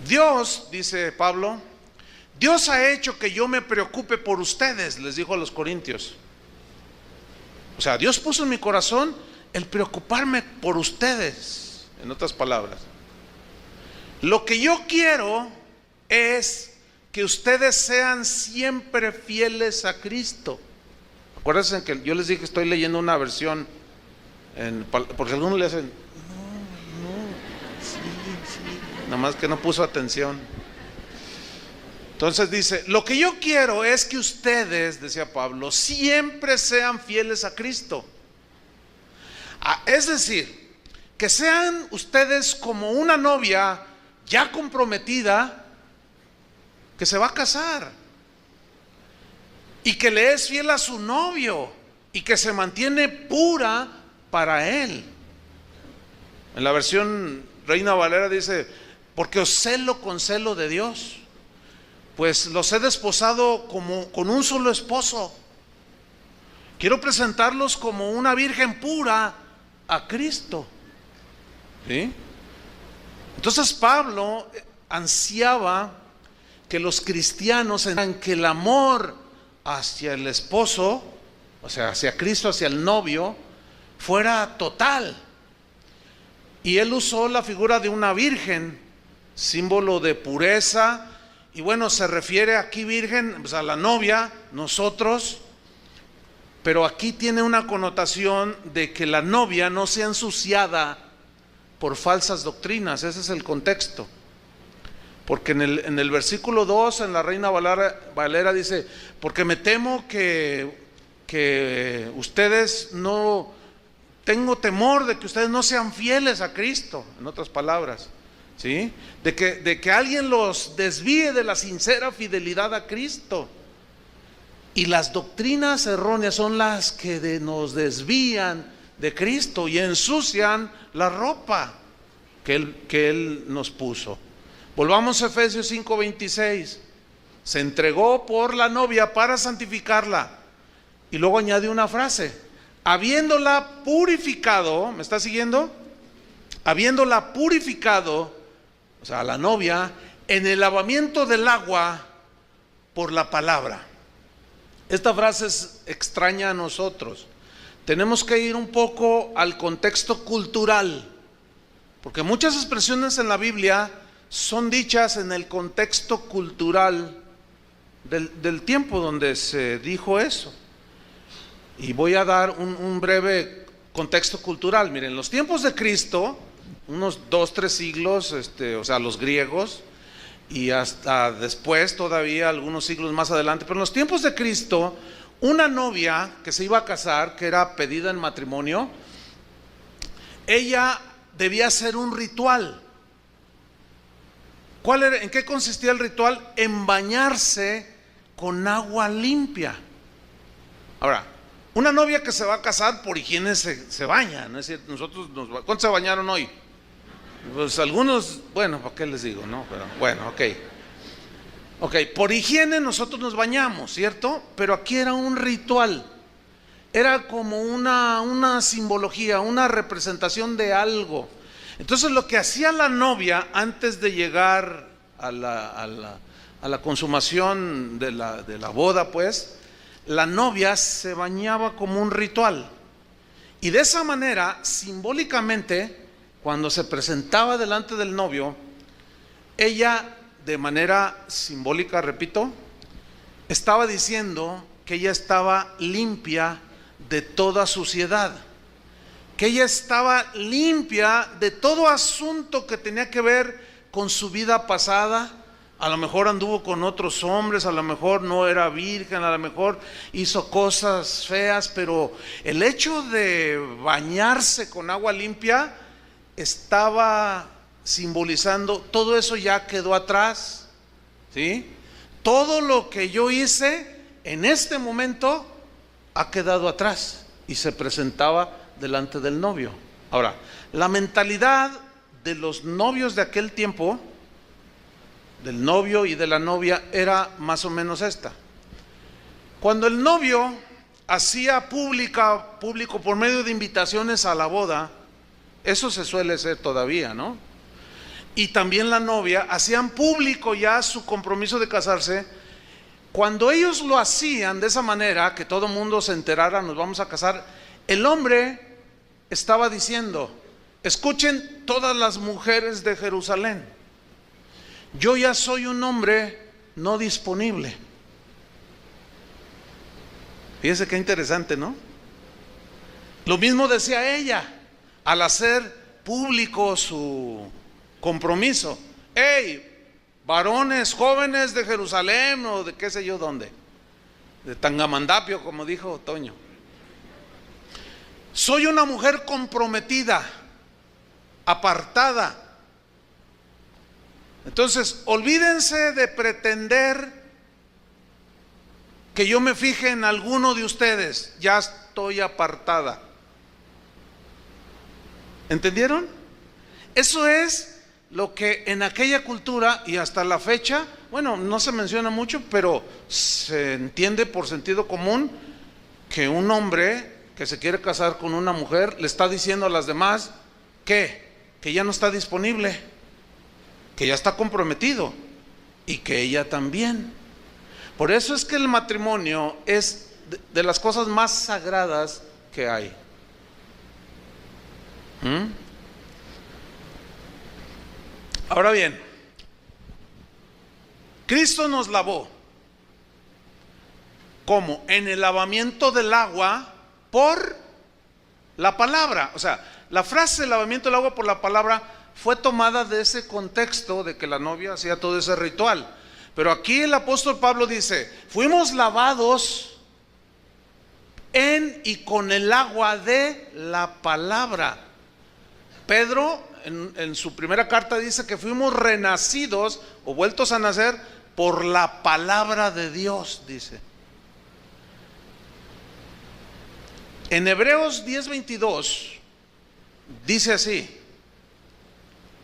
Dios, dice Pablo, Dios ha hecho que yo me preocupe por ustedes, les dijo a los corintios. O sea, Dios puso en mi corazón el preocuparme por ustedes. En otras palabras, lo que yo quiero es que ustedes sean siempre fieles a Cristo. Acuérdense que yo les dije que estoy leyendo una versión, porque algunos le hacen, sí, nada más que no puso atención. Entonces dice, lo que yo quiero es que ustedes, decía Pablo, siempre sean fieles a Cristo. Es decir, que sean ustedes como una novia ya comprometida que se va a casar y que le es fiel a su novio y que se mantiene pura para él. En la versión Reina Valera dice, porque os celo con celo de Dios, pues los he desposado como con un solo esposo. Quiero presentarlos como una virgen pura a Cristo. ¿Sí? Entonces Pablo ansiaba que los cristianos entendieran que el amor hacia el esposo, o sea, hacia Cristo, hacia el novio, fuera total. Y él usó la figura de una virgen, símbolo de pureza. Y bueno, se refiere aquí virgen, pues a la novia, nosotros, pero aquí tiene una connotación de que la novia no sea ensuciada por falsas doctrinas. Ese es el contexto. Porque en el versículo 2, en la Reina Valera dice, porque me temo que ustedes no, tengo temor de que ustedes no sean fieles a Cristo, en otras palabras. ¿Sí? De que alguien los desvíe de la sincera fidelidad a Cristo. Y las doctrinas erróneas son las que nos desvían de Cristo y ensucian la ropa que Él nos puso. Volvamos a Efesios 5:26. Se entregó por la novia para santificarla. Y luego añade una frase, habiéndola purificado. ¿Me está siguiendo? Habiéndola purificado, o sea, a la novia, en el lavamiento del agua por la palabra. Esta frase es extraña a nosotros. Tenemos que ir un poco al contexto cultural, porque muchas expresiones en la Biblia son dichas en el contexto cultural del tiempo donde se dijo eso. Y voy a dar un breve contexto cultural. Miren, en los tiempos de Cristo, unos 2-3 siglos, o sea, los griegos, y hasta después todavía algunos siglos más adelante, pero en los tiempos de Cristo, una novia que se iba a casar, que era pedida en matrimonio, ella debía hacer un ritual. ¿Cuál era? ¿En qué consistía el ritual? En bañarse con agua limpia. Ahora, una novia que se va a casar por higiene se baña, ¿no es cierto? ¿Cuántos se bañaron hoy? Pues algunos, bueno, ¿para qué les digo? No, pero bueno, ok, por higiene nosotros nos bañamos, ¿cierto? Pero aquí era un ritual, era como una simbología, una representación de algo. Entonces lo que hacía la novia antes de llegar a la consumación de la boda, pues, la novia se bañaba como un ritual. Y de esa manera, simbólicamente, cuando se presentaba delante del novio, ella, de manera simbólica, repito, estaba diciendo que ella estaba limpia de toda suciedad, que ella estaba limpia de todo asunto que tenía que ver con su vida pasada. A lo mejor anduvo con otros hombres, a lo mejor no era virgen, a lo mejor hizo cosas feas, pero el hecho de bañarse con agua limpia estaba simbolizando, todo eso ya quedó atrás, ¿sí? Todo lo que yo hice en este momento ha quedado atrás, y se presentaba delante del novio. Ahora, la mentalidad de los novios de aquel tiempo, del novio y de la novia, era más o menos esta. Cuando el novio hacía público por medio de invitaciones a la boda, eso se suele hacer todavía, ¿no? Y también la novia hacían público ya su compromiso de casarse. Cuando ellos lo hacían de esa manera, que todo el mundo se enterara, nos vamos a casar, el hombre estaba diciendo: escuchen todas las mujeres de Jerusalén, yo ya soy un hombre no disponible. Fíjense qué interesante, ¿no? Lo mismo decía ella al hacer público su compromiso. Hey, varones jóvenes de Jerusalén, o de qué sé yo dónde, de Tangamandapio, como dijo Toño, soy una mujer comprometida, apartada. Entonces, olvídense de pretender que yo me fije en alguno de ustedes, ya estoy apartada. ¿Entendieron? Eso es lo que en aquella cultura, y hasta la fecha, bueno, no se menciona mucho, pero se entiende por sentido común, que un hombre que se quiere casar con una mujer le está diciendo a las demás que ya no está disponible, que ya está comprometido, y que ella también. Por eso es que el matrimonio es de las cosas más sagradas que hay. Ahora bien, Cristo nos lavó. ¿Cómo? En el lavamiento del agua por la palabra. O sea, la frase lavamiento del agua por la palabra fue tomada de ese contexto de que la novia hacía todo ese ritual. Pero aquí el apóstol Pablo dice: fuimos lavados en y con el agua de la palabra. Pedro en su primera carta dice que fuimos renacidos o vueltos a nacer por la palabra de Dios, dice. En Hebreos 10:22 dice así: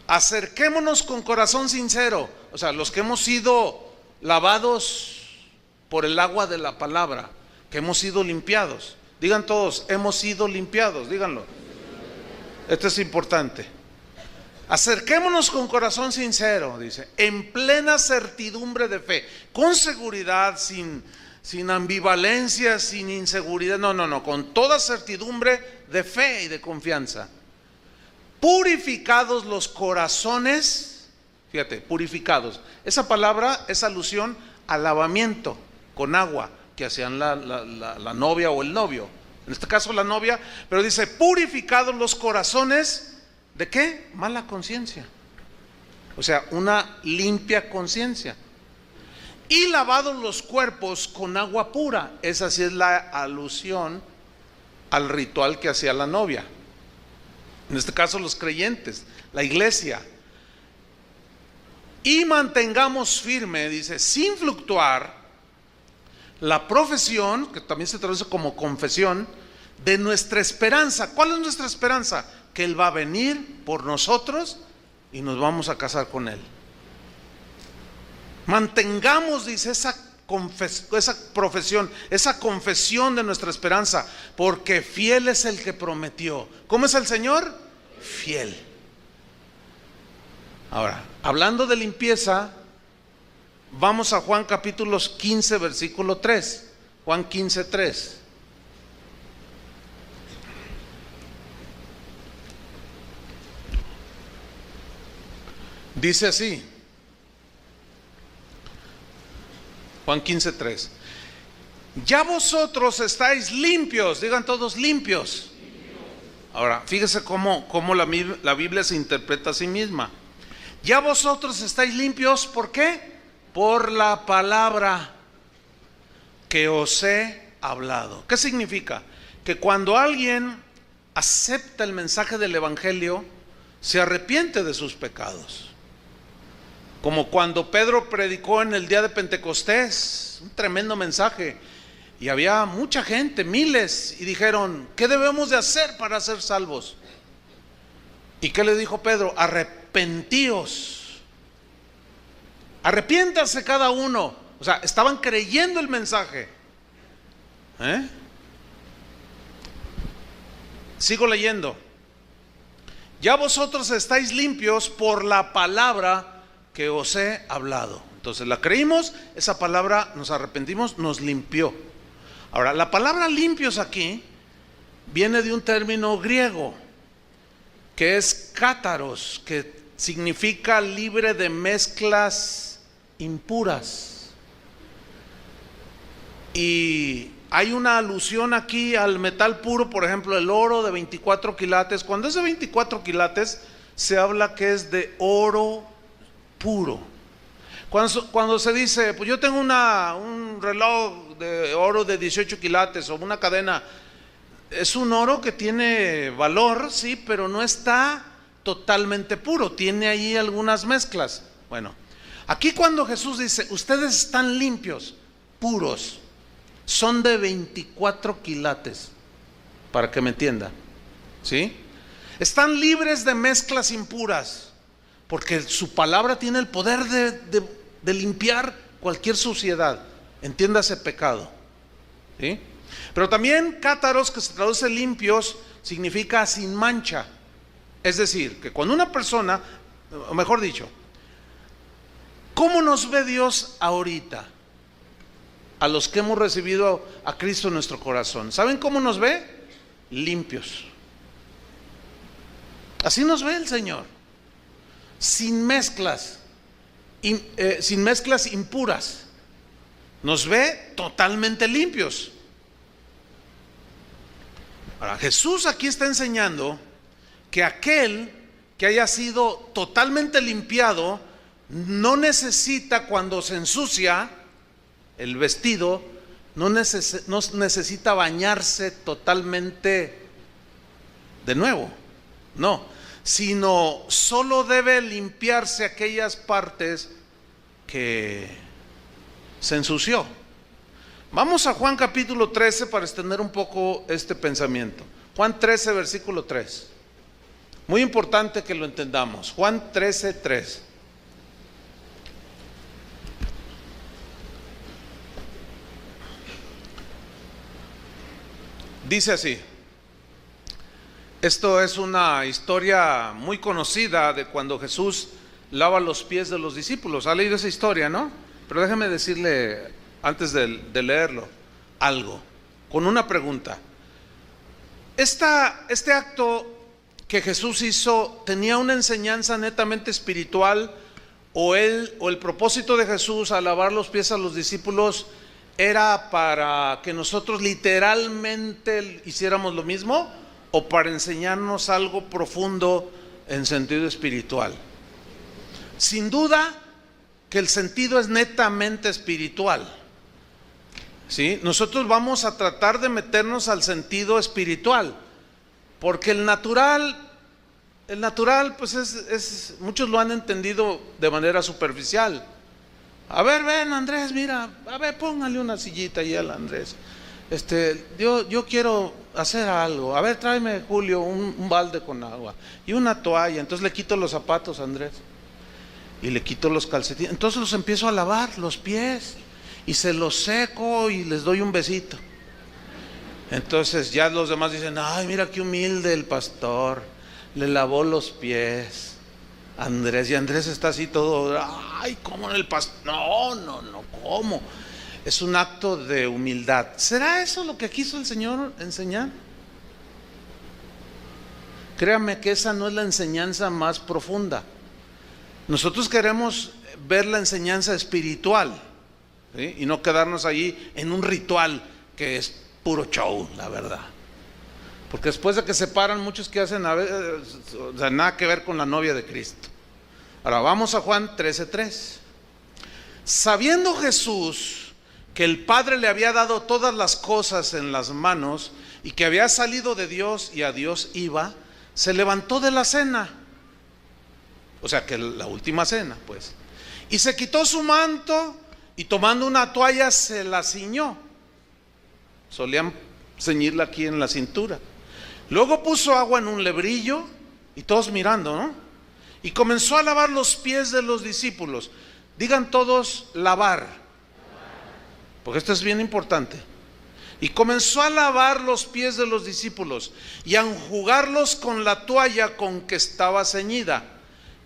acerquémonos con corazón sincero. O sea, los que hemos sido lavados por el agua de la palabra, que hemos sido limpiados. Digan todos: hemos sido limpiados, díganlo. Esto es importante. Acerquémonos con corazón sincero, dice, en plena certidumbre de fe, con seguridad, sin ambivalencia, sin inseguridad, no, con toda certidumbre de fe y de confianza. Purificados los corazones, fíjate, purificados. Esa palabra es alusión al lavamiento con agua que hacían la novia o el novio. En este caso la novia, pero dice: purificados los corazones. ¿De qué? Mala conciencia. O sea, una limpia conciencia. Y lavados los cuerpos con agua pura. Esa sí es la alusión al ritual que hacía la novia. En este caso los creyentes, la iglesia. Y mantengamos firme, dice, sin fluctuar, la profesión, que también se traduce como confesión, de nuestra esperanza. ¿Cuál es nuestra esperanza? Que Él va a venir por nosotros y nos vamos a casar con Él. Mantengamos, dice, esa profesión, esa confesión de nuestra esperanza, porque fiel es el que prometió. ¿Cómo es el Señor? Fiel. Ahora, hablando de limpieza, vamos a Juan capítulo 15, versículo 3. Juan 15, 3. Dice así: Juan 15:3. Ya vosotros estáis limpios, digan todos limpios. Ahora, fíjese cómo la Biblia se interpreta a sí misma. Ya vosotros estáis limpios, ¿por qué? Por la palabra que os he hablado. ¿Qué significa? Que cuando alguien acepta el mensaje del Evangelio, se arrepiente de sus pecados. Como cuando Pedro predicó en el día de Pentecostés, un tremendo mensaje, y había mucha gente, miles, y dijeron: ¿qué debemos de hacer para ser salvos? ¿Y qué le dijo Pedro? Arrepentíos, arrepiéntase cada uno. O sea, estaban creyendo el mensaje. Sigo leyendo. Ya vosotros estáis limpios por la palabra que os he hablado. Entonces la creímos, esa palabra, nos arrepentimos, nos limpió. Ahora, la palabra limpios aquí viene de un término griego que es cátaros, que significa libre de mezclas impuras. Y hay una alusión aquí al metal puro, por ejemplo, el oro de 24 quilates. Cuando es de 24 quilates, se habla que es de oro puro. Cuando se dice, pues yo tengo un reloj de oro de 18 quilates o una cadena, es un oro que tiene valor, sí, pero no está totalmente puro, tiene ahí algunas mezclas. Bueno, aquí cuando Jesús dice, ustedes están limpios, puros, son de 24 quilates, para que me entienda, ¿sí? Están libres de mezclas impuras, porque su palabra tiene el poder de limpiar cualquier suciedad, entiéndase pecado, ¿sí? Pero también cátaros, que se traduce limpios, significa sin mancha. Es decir, que cuando una persona, o mejor dicho, ¿cómo nos ve Dios ahorita? A los que hemos recibido a Cristo en nuestro corazón, ¿saben cómo nos ve? Limpios. Así nos ve el Señor, sin mezclas, sin mezclas impuras. Nos ve totalmente limpios. Ahora, Jesús aquí está enseñando que aquel que haya sido totalmente limpiado no necesita, cuando se ensucia el vestido, no necesita bañarse totalmente de nuevo, no, sino solo debe limpiarse aquellas partes que se ensució. Vamos a Juan capítulo 13 para extender un poco este pensamiento. Juan 13, versículo 3. Muy importante que lo entendamos. Juan 13, 3. Dice así. Esto es una historia muy conocida de cuando Jesús lava los pies de los discípulos. ¿Ha leído esa historia, no? Pero déjeme decirle, antes de leerlo, algo, con una pregunta. Este acto que Jesús hizo, ¿tenía una enseñanza netamente espiritual? ¿O el propósito de Jesús al lavar los pies a los discípulos era para que nosotros literalmente hiciéramos lo mismo? ¿O para enseñarnos algo profundo en sentido espiritual? Sin duda que el sentido es netamente espiritual, ¿sí? Nosotros vamos a tratar de meternos al sentido espiritual, porque el natural pues muchos lo han entendido de manera superficial. A ver, ven Andrés, mira, a ver, póngale una sillita ahí al Andrés. Yo quiero hacer algo. A ver, tráeme, Julio, un balde con agua y una toalla. Entonces le quito los zapatos a Andrés y le quito los calcetines. Entonces los empiezo a lavar los pies y se los seco y les doy un besito. Entonces ya los demás dicen, ay, mira qué humilde el pastor, le lavó los pies a Andrés. Y Andrés está así todo, ay, ¿cómo el pastor? No, ¿cómo? Es un acto de humildad. ¿Será eso lo que quiso el Señor enseñar? Créame que esa no es la enseñanza más profunda. Nosotros queremos ver la enseñanza espiritual. ¿sí? Y no quedarnos allí en un ritual que es puro show, la verdad. Porque después de que se paran, muchos que hacen o sea, nada que ver con la novia de Cristo. Ahora vamos a Juan 13:3. Sabiendo Jesús que el Padre le había dado todas las cosas en las manos y que había salido de Dios y a Dios iba, se levantó de la cena, o sea que la última cena pues, y se quitó su manto y tomando una toalla se la ciñó. Solían ceñirla aquí en la cintura. Luego puso agua en un lebrillo y todos mirando, ¿no? Y comenzó a lavar los pies de los discípulos. Digan todos lavar, porque esto es bien importante. Y comenzó a lavar los pies de los discípulos y a enjugarlos con la toalla con que estaba ceñida.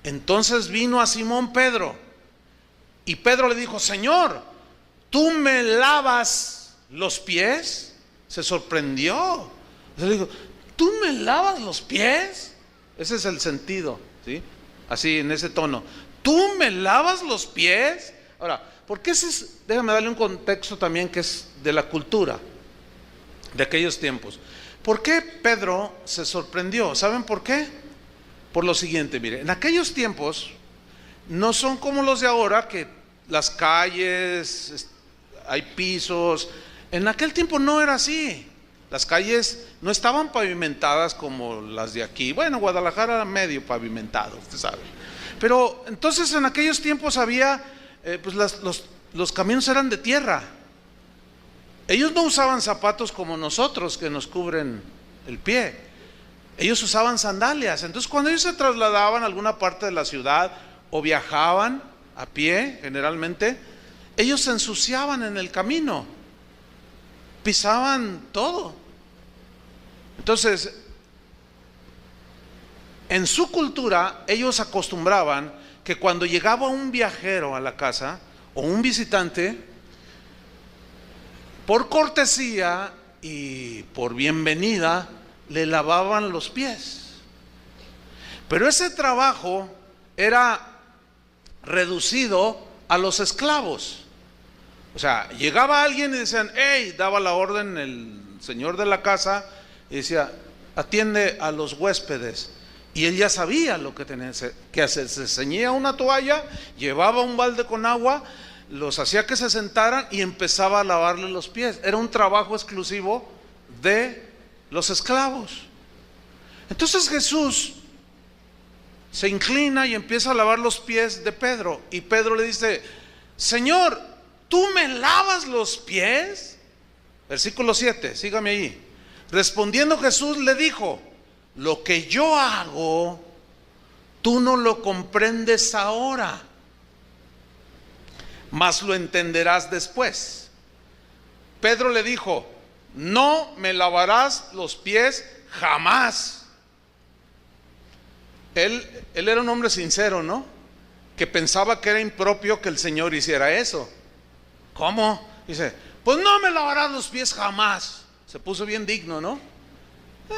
Entonces vino a Simón Pedro y Pedro le dijo: Señor, ¿tú me lavas los pies? Se sorprendió. Le dijo: ¿tú me lavas los pies? Ese es el sentido, ¿sí? Así, en ese tono. ¿Tú me lavas los pies? Ahora, porque déjame darle un contexto también que es de la cultura de aquellos tiempos. ¿Por qué Pedro se sorprendió? ¿Saben por qué? Por lo siguiente, mire, en aquellos tiempos no son como los de ahora, que las calles, hay pisos. En aquel tiempo no era así. Las calles no estaban pavimentadas como las de aquí. Bueno, Guadalajara era medio pavimentado, usted sabe. Pero entonces en aquellos tiempos había, pues los caminos eran de tierra. Ellos no usaban zapatos como nosotros que nos cubren el pie. Ellos usaban sandalias. Entonces cuando ellos se trasladaban a alguna parte de la ciudad o viajaban a pie, generalmente, ellos se ensuciaban en el camino, pisaban todo. Entonces, en su cultura, ellos acostumbraban que cuando llegaba un viajero a la casa o un visitante, por cortesía y por bienvenida, le lavaban los pies. Pero ese trabajo era reducido a los esclavos. O sea, llegaba alguien y decían: hey, daba la orden el señor de la casa y decía: atiende a los huéspedes. Y él ya sabía lo que tenía que hacer. Se ceñía una toalla, llevaba un balde con agua, los hacía que se sentaran y empezaba a lavarle los pies. Era un trabajo exclusivo de los esclavos. Entonces Jesús se inclina y empieza a lavar los pies de Pedro. Y Pedro le dice: Señor, ¿tú me lavas los pies? Versículo 7, sígame allí. Respondiendo Jesús le dijo: lo que yo hago, tú no lo comprendes ahora, mas lo entenderás después. Pedro le dijo: no me lavarás los pies jamás. Él era un hombre sincero, ¿no? Que pensaba que era impropio que el Señor hiciera eso. ¿Cómo? Dice: pues no me lavarás los pies jamás. Se puso bien digno, ¿no?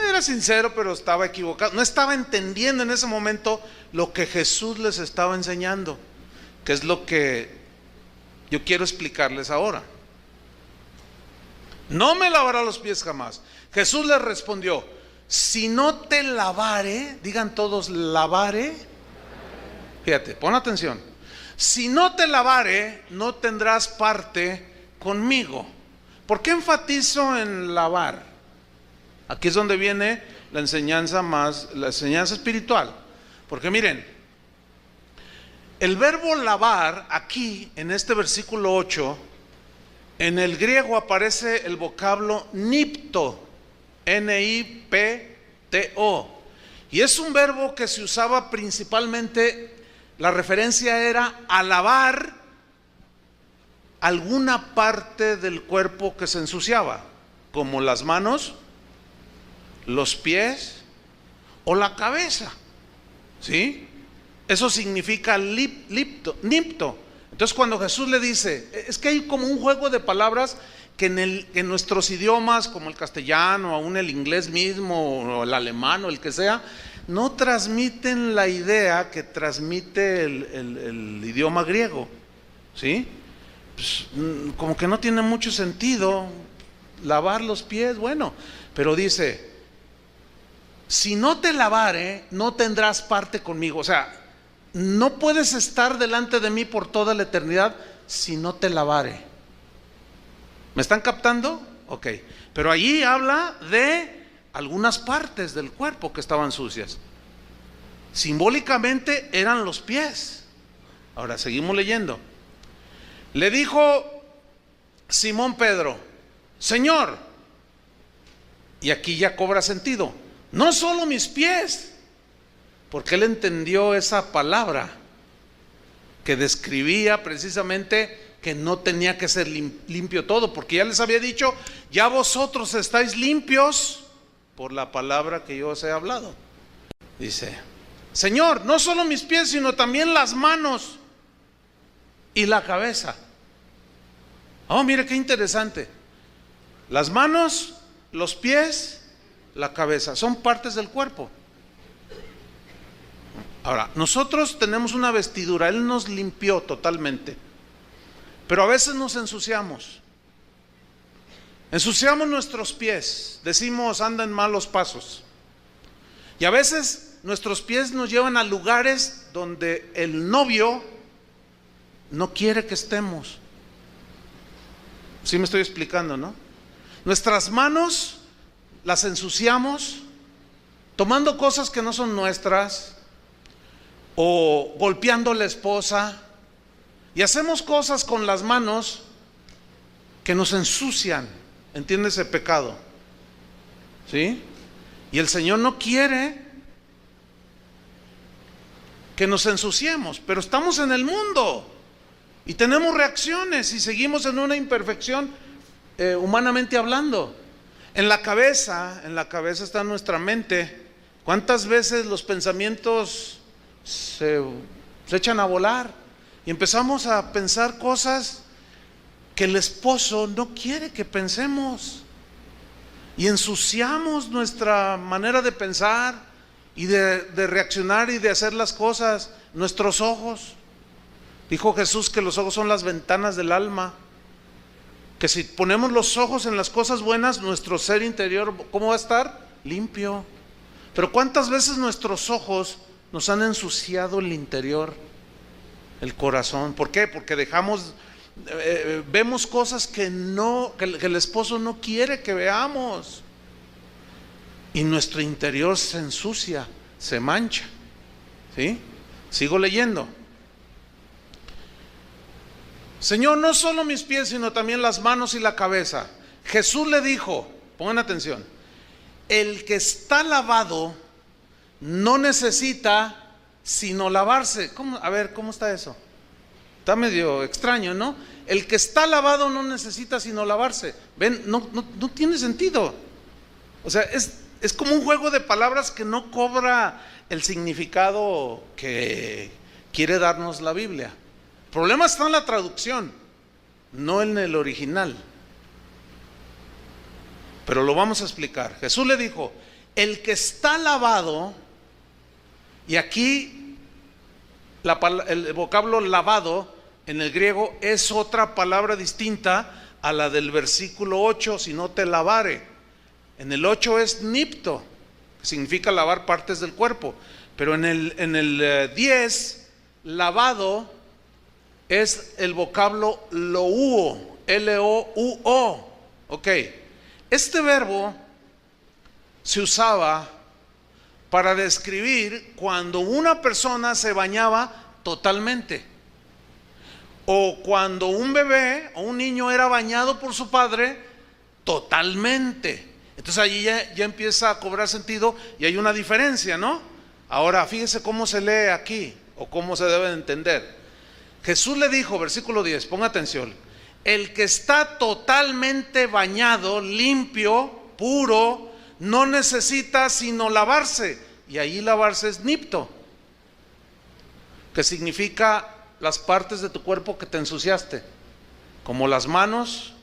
Era sincero, pero estaba equivocado. No estaba entendiendo en ese momento lo que Jesús les estaba enseñando, que es lo que yo quiero explicarles ahora. No me lavará los pies jamás. Jesús les respondió: si no te lavare, digan todos lavare. Fíjate, pon atención. Si no te lavare, no tendrás parte conmigo. ¿Por qué enfatizo en lavar? Aquí es donde viene la enseñanza espiritual. Porque miren, el verbo lavar aquí en este versículo 8, en el griego aparece el vocablo nipto, N-I-P-T-O, y es un verbo que se usaba principalmente, la referencia era a lavar alguna parte del cuerpo que se ensuciaba, como las manos, los pies o la cabeza, ¿sí? Eso significa nipto. Entonces cuando Jesús le dice, es que hay como un juego de palabras que en nuestros idiomas, como el castellano, aún el inglés mismo, o el alemán, o el que sea, no transmiten la idea que transmite el idioma griego, ¿sí? pues, como que no tiene mucho sentido lavar los pies. Bueno, pero dice, si no te lavare, no tendrás parte conmigo. O sea, no puedes estar delante de mí por toda la eternidad si no te lavare. ¿Me están captando? Ok, pero allí habla de algunas partes del cuerpo que estaban sucias. Simbólicamente eran los pies. Ahora seguimos leyendo. Le dijo Simón Pedro, Señor, y aquí ya cobra sentido, no solo mis pies, porque él entendió esa palabra que describía precisamente que no tenía que ser limpio todo, porque ya les había dicho, ya vosotros estáis limpios por la palabra que yo os he hablado. Dice, Señor, no solo mis pies, sino también las manos y la cabeza. Oh, mire qué interesante. Las manos, los pies, la cabeza, son partes del cuerpo. Ahora, nosotros tenemos una vestidura, Él nos limpió totalmente, pero a veces nos ensuciamos. Ensuciamos nuestros pies, decimos anda en malos pasos. Y a veces nuestros pies nos llevan a lugares donde el novio no quiere que estemos. ¿Sí me estoy explicando, no? Nuestras manos las ensuciamos tomando cosas que no son nuestras, o golpeando a la esposa, y hacemos cosas con las manos que nos ensucian. ¿Entiende ese pecado? ¿Sí? Y el Señor no quiere que nos ensuciemos, pero estamos en el mundo y tenemos reacciones y seguimos en una imperfección, humanamente hablando. En la cabeza está nuestra mente. ¿Cuántas veces los pensamientos se echan a volar y empezamos a pensar cosas que el esposo no quiere que pensemos, y ensuciamos nuestra manera de pensar y de reaccionar y de hacer las cosas? Nuestros ojos, dijo Jesús que los ojos son las ventanas del alma, que si ponemos los ojos en las cosas buenas, nuestro ser interior, ¿cómo va a estar? Limpio. Pero ¿cuántas veces nuestros ojos nos han ensuciado el interior, el corazón? ¿Por qué? Porque vemos cosas que el esposo no quiere que veamos, y nuestro interior se ensucia, se mancha. ¿Sí? Sigo leyendo. Señor, no solo mis pies, sino también las manos y la cabeza. Jesús le dijo, pongan atención, el que está lavado no necesita sino lavarse. ¿Cómo? A ver, ¿cómo está eso? Está medio extraño, ¿no? El que está lavado no necesita sino lavarse. Ven, no tiene sentido. O sea, es como un juego de palabras que no cobra el significado que quiere darnos la Biblia. El problema está en la traducción, no en el original. Pero lo vamos a explicar. Jesús le dijo, el que está lavado, y aquí el vocablo lavado en el griego es otra palabra distinta a la del versículo 8, si no te lavare. En el 8 es nipto, que significa lavar partes del cuerpo, pero en el 10, lavado es el vocablo louo, L-O-U-O. Ok, este verbo se usaba para describir cuando una persona se bañaba totalmente, o cuando un bebé o un niño era bañado por su padre totalmente. Entonces allí ya empieza a cobrar sentido y hay una diferencia, ¿no? Ahora fíjese cómo se lee aquí, o cómo se debe de entender. Jesús le dijo, versículo 10, ponga atención, el que está totalmente bañado, limpio, puro, no necesita sino lavarse. Y ahí lavarse es nipto, que significa las partes de tu cuerpo que te ensuciaste, como las manos,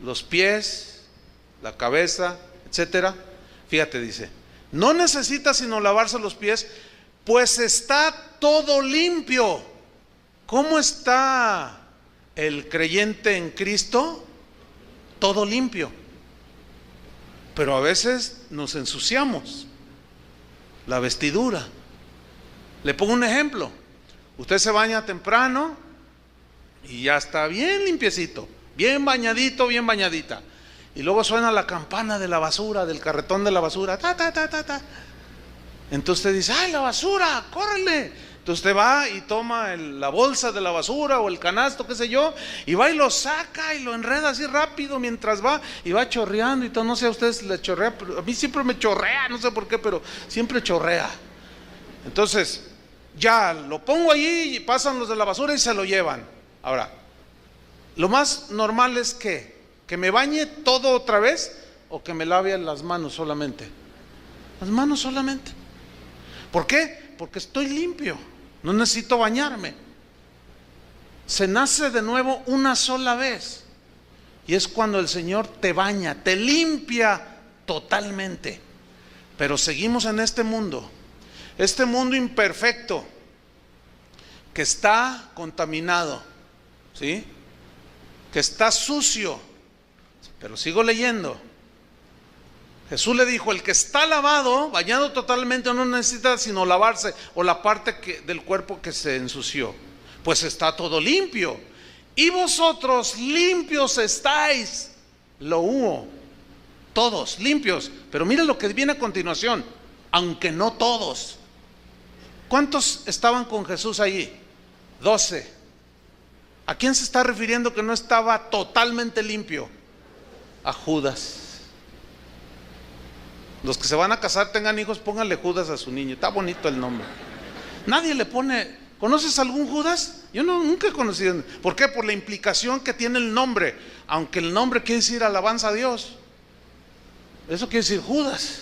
los pies, la cabeza, etcétera. Fíjate, dice, no necesita sino lavarse los pies, pues está todo limpio. ¿Cómo está el creyente en Cristo, todo limpio. Pero a veces nos ensuciamos la vestidura. Le pongo un ejemplo. Usted se baña temprano y ya está bien limpiecito, bien bañadito, bien bañadita. Y luego suena la campana de la basura, del carretón de la basura, ta, ta, ta, ta, ta. Entonces usted dice, ¡ay, la basura! ¡Córrele! Entonces usted va y toma la bolsa de la basura o el canasto, qué sé yo, y va y lo saca y lo enreda así rápido mientras va y va chorreando y todo. No sé a ustedes les chorrea, pero a mí siempre me chorrea, no sé por qué, pero siempre chorrea. Entonces ya lo pongo allí y pasan los de la basura y se lo llevan. Ahora, lo más normal es que me bañe todo otra vez o que me lave las manos solamente. Las manos solamente. ¿Por qué? Porque estoy limpio, no necesito bañarme. Se nace de nuevo una sola vez y es cuando el Señor te baña, te limpia totalmente. Pero seguimos en este mundo imperfecto que está contaminado, ¿sí? Que está sucio. Pero sigo leyendo. Jesús le dijo, el que está lavado, bañado totalmente, no necesita sino lavarse o la parte del cuerpo que se ensució, pues está todo limpio. Y vosotros limpios estáis, lo hubo, todos limpios. Pero mira lo que viene a continuación, aunque no todos. ¿Cuántos estaban con Jesús allí? 12. ¿A quién se está refiriendo que no estaba totalmente limpio? A Judas. Los que se van a casar, tengan hijos, pónganle Judas a su niño. Está bonito el nombre. Nadie le pone. ¿Conoces algún Judas? Yo nunca he conocido. ¿Por qué? Por la implicación que tiene el nombre. Aunque el nombre quiere decir alabanza a Dios, eso quiere decir Judas.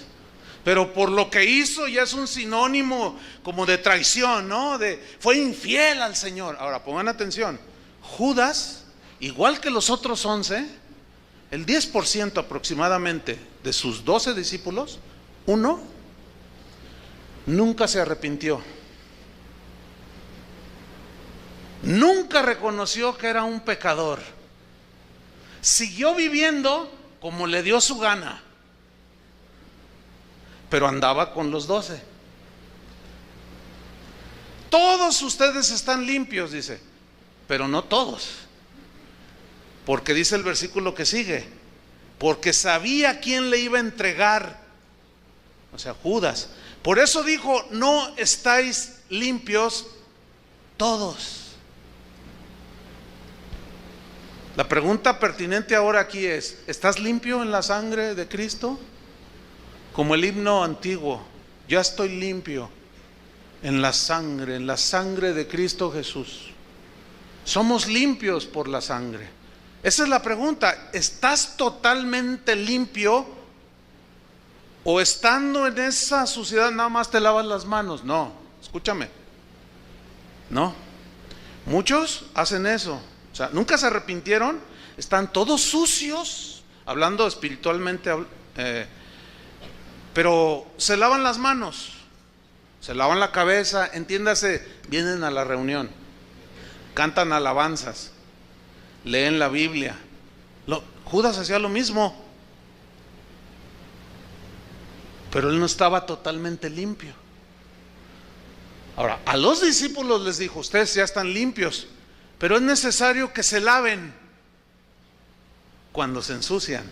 Pero por lo que hizo ya es un sinónimo como de traición, ¿no? Fue infiel al Señor. Ahora pongan atención. Judas, igual que los otros 11, el 10% aproximadamente de sus 12 discípulos, uno nunca se arrepintió. Nunca reconoció que era un pecador. Siguió viviendo como le dio su gana, pero andaba con los 12. Todos ustedes están limpios, dice, pero no todos. Porque dice el versículo que sigue, porque sabía quién le iba a entregar, o sea, Judas. Por eso dijo, no estáis limpios todos. La pregunta pertinente ahora aquí es, ¿estás limpio en la sangre de Cristo? Como el himno antiguo, ya estoy limpio en la sangre de Cristo Jesús. Somos limpios por la sangre. Esa es la pregunta, ¿estás totalmente limpio? ¿O estando en esa suciedad nada más te lavas las manos? No, escúchame. No, muchos hacen eso. O sea, nunca se arrepintieron, están todos sucios, hablando espiritualmente, pero se lavan las manos, se lavan la cabeza, entiéndase, vienen a la reunión, cantan alabanzas, leen la Biblia. Judas hacía lo mismo, pero él no estaba totalmente limpio. Ahora, a los discípulos les dijo, ustedes ya están limpios, pero es necesario que se laven cuando se ensucian.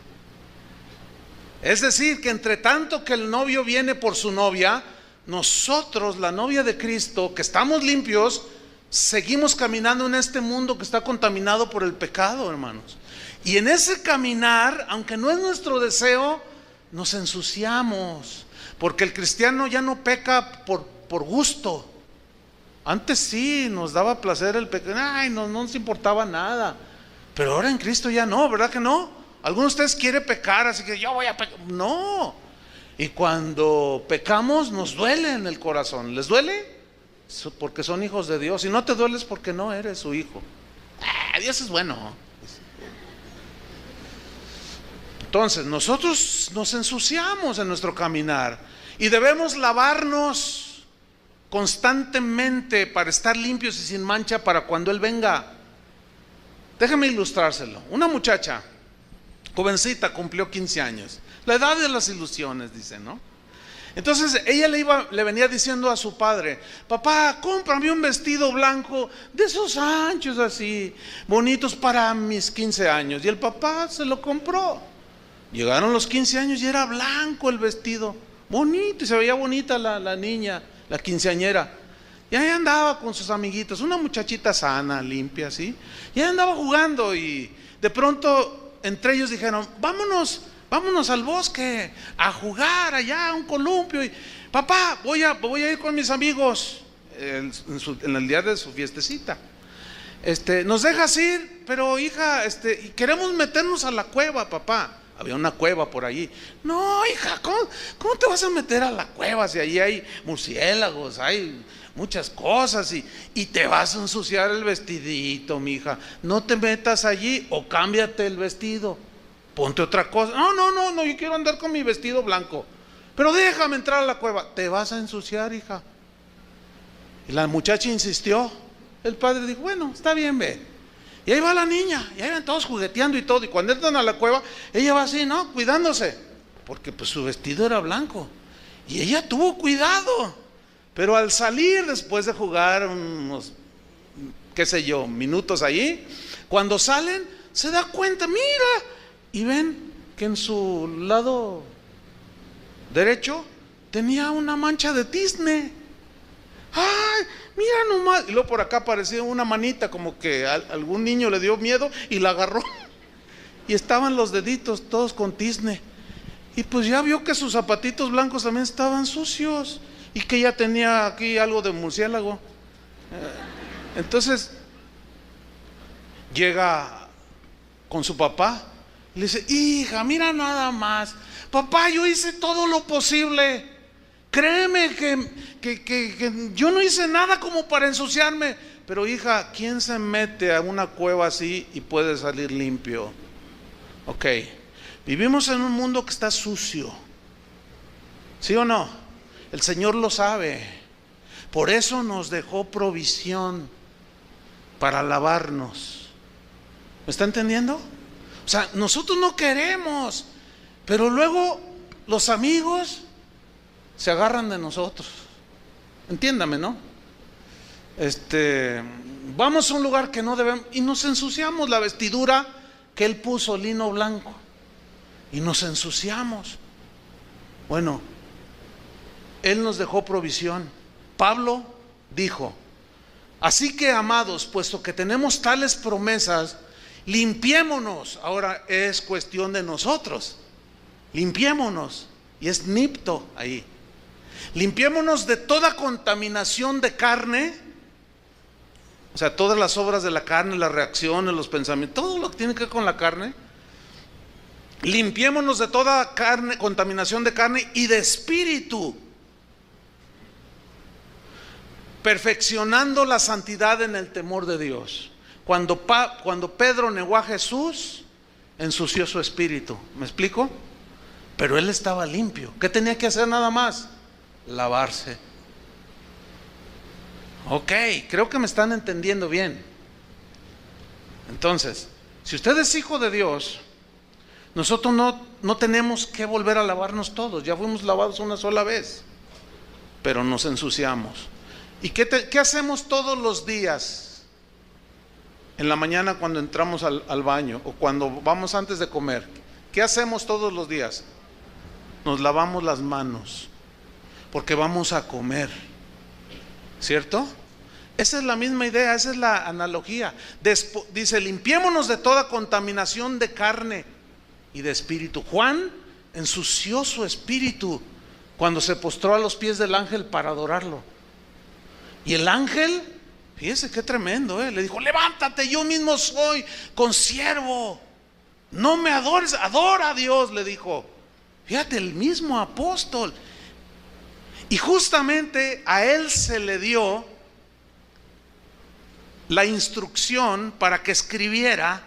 Es decir, que entre tanto que el novio viene por su novia, nosotros, la novia de Cristo, que estamos limpios, seguimos caminando en este mundo que está contaminado por el pecado, hermanos. Y en ese caminar, aunque no es nuestro deseo, nos ensuciamos. Porque el cristiano ya no peca por gusto. Antes sí, nos daba placer el pecado, ay, no nos importaba nada. Pero ahora en Cristo ya no, ¿verdad que no? Algunos de ustedes quieren pecar, así que yo voy a pecar. No. Y cuando pecamos nos duele en el corazón. ¿Les duele? Porque son hijos de Dios. Y no te dueles porque no eres su hijo. Dios es bueno. Entonces nosotros nos ensuciamos en nuestro caminar y debemos lavarnos constantemente para estar limpios y sin mancha para cuando Él venga. Déjame ilustrárselo. Una muchacha, jovencita, cumplió 15 años. La edad de las ilusiones, dice, ¿no? Entonces ella le venía diciendo a su padre: papá, cómprame un vestido blanco de esos anchos así, bonitos para mis 15 años. Y el papá se lo compró. Llegaron los 15 años y era blanco el vestido, bonito, y se veía bonita la niña, la quinceañera. Y ahí andaba con sus amiguitos, una muchachita sana, limpia, así. Y ahí andaba jugando, y de pronto entre ellos dijeron: vámonos al bosque a jugar allá, a un columpio. Y, papá, voy a ir con mis amigos en el día de su fiestecita. ¿Nos dejas ir? Pero hija, queremos meternos a la cueva, papá. Había una cueva por allí. No, hija, ¿cómo te vas a meter a la cueva si allí hay murciélagos, hay muchas cosas y te vas a ensuciar el vestidito, mija? No te metas allí, o cámbiate el vestido, ponte otra cosa. No, yo quiero andar con mi vestido blanco. Pero déjame entrar a la cueva. Te vas a ensuciar, hija. Y la muchacha insistió. El padre dijo: bueno, está bien, ve. Y ahí va la niña, y ahí van todos jugueteando y todo. Y cuando entran a la cueva, ella va así, ¿no? Cuidándose, porque pues su vestido era blanco. Y ella tuvo cuidado. Pero al salir, después de jugar unos, qué sé yo, minutos allí, cuando salen, se da cuenta, mira, y ven que en su lado derecho tenía una mancha de tizne. ¡Ay, mira nomás! Y luego por acá parecía una manita, como que algún niño le dio miedo y la agarró. Y estaban los deditos todos con tizne. Y pues ya vio que sus zapatitos blancos también estaban sucios, y que ya tenía aquí algo de murciélago. Entonces llega con su papá y le dice: hija, mira nada más, papá, yo hice todo lo posible. Créeme que yo no hice nada como para ensuciarme. Pero hija, ¿quién se mete a una cueva así y puede salir limpio? Ok, vivimos en un mundo que está sucio, ¿sí o no? El Señor lo sabe. Por eso nos dejó provisión para lavarnos. ¿Me está entendiendo? O sea, nosotros no queremos, pero luego los amigos se agarran de nosotros. Entiéndame, ¿no? Vamos a un lugar que no debemos y nos ensuciamos la vestidura que Él puso, lino blanco, y nos ensuciamos. Bueno, Él nos dejó provisión. Pablo dijo: así que, amados, puesto que tenemos tales promesas, limpiémonos. Ahora es cuestión de nosotros. Limpiémonos. Y es nipto ahí. Limpiémonos de toda contaminación de carne. O sea, todas las obras de la carne, las reacciones, los pensamientos, todo lo que tiene que ver con la carne. Limpiémonos de toda carne, contaminación de carne y de espíritu, perfeccionando la santidad en el temor de Dios. Cuando Pedro negó a Jesús, ensució su espíritu. ¿Me explico? Pero él estaba limpio. ¿Qué tenía que hacer nada más? Lavarse. Ok, creo que me están entendiendo bien. Entonces, si usted es hijo de Dios, nosotros no tenemos que volver a lavarnos todos. Ya fuimos lavados una sola vez, pero nos ensuciamos. ¿Y qué hacemos todos los días? En la mañana cuando entramos al baño, o cuando vamos antes de comer, ¿qué hacemos todos los días? Nos lavamos las manos, porque vamos a comer, ¿cierto? Esa es la misma idea, esa es la analogía. Dice: limpiémonos de toda contaminación de carne y de espíritu. Juan ensució su espíritu cuando se postró a los pies del ángel para adorarlo. Y el ángel, fíjese qué tremendo, le dijo: levántate, yo mismo soy consiervo, no me adores, adora a Dios, le dijo. Fíjate, el mismo apóstol. Y justamente a él se le dio la instrucción para que escribiera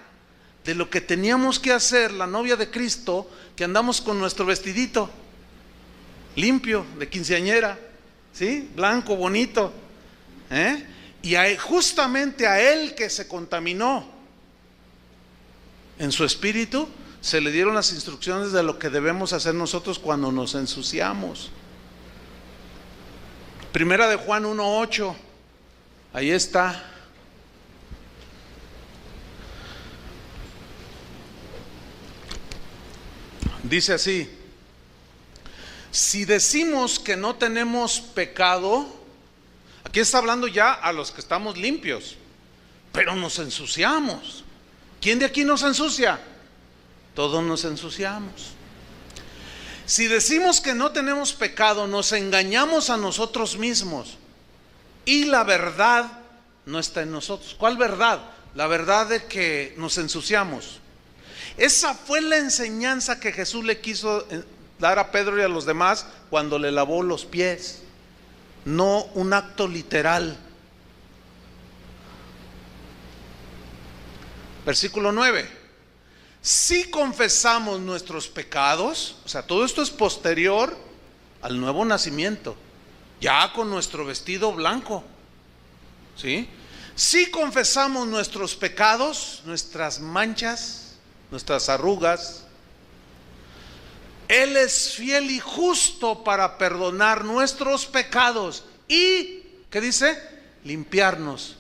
de lo que teníamos que hacer la novia de Cristo, que andamos con nuestro vestidito limpio de quinceañera, ¿sí? Blanco, bonito, y justamente a él que se contaminó, En su espíritu se le dieron las instrucciones de lo que debemos hacer nosotros cuando nos ensuciamos. Primera de Juan 1:8, ahí está. Dice así: si decimos que no tenemos pecado, aquí está hablando ya a los que estamos limpios, pero nos ensuciamos. ¿Quién de aquí nos ensucia? Todos nos ensuciamos. Si decimos que no tenemos pecado, nos engañamos a nosotros mismos y la verdad no está en nosotros. ¿Cuál verdad? La verdad de que nos ensuciamos. Esa fue la enseñanza que Jesús le quiso dar a Pedro y a los demás cuando le lavó los pies. No un acto literal. Versículo 9. Si confesamos nuestros pecados, o sea, todo esto es posterior al nuevo nacimiento, ya con nuestro vestido blanco, ¿sí? Si confesamos nuestros pecados, nuestras manchas, nuestras arrugas, Él es fiel y justo para perdonar nuestros pecados y, ¿qué dice? Limpiarnos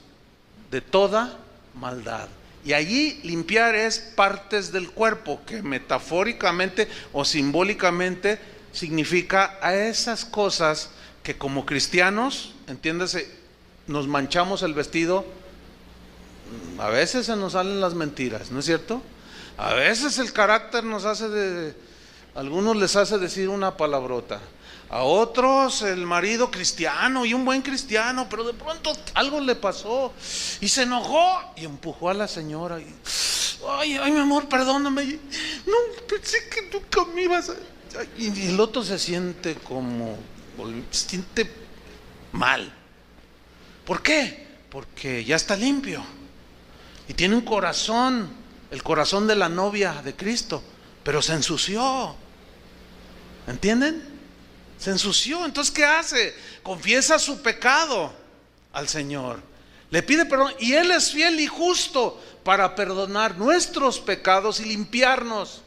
de toda maldad. Y allí limpiar es partes del cuerpo, que metafóricamente o simbólicamente significa a esas cosas que como cristianos, entiéndase, nos manchamos el vestido. A veces se nos salen las mentiras, ¿no es cierto? A veces el carácter nos hace algunos les hace decir una palabrota. A otros el marido cristiano y un buen cristiano, pero de pronto algo le pasó y se enojó y empujó a la señora y, ay mi amor, perdóname, no, pensé que nunca me ibas a... Y el otro se siente mal. ¿Por qué? Porque ya está limpio y tiene un corazón, el corazón de la novia de Cristo, pero se ensució. ¿Entienden? Se ensució. Entonces, ¿qué hace? Confiesa su pecado al Señor, le pide perdón y Él es fiel y justo para perdonar nuestros pecados y limpiarnos.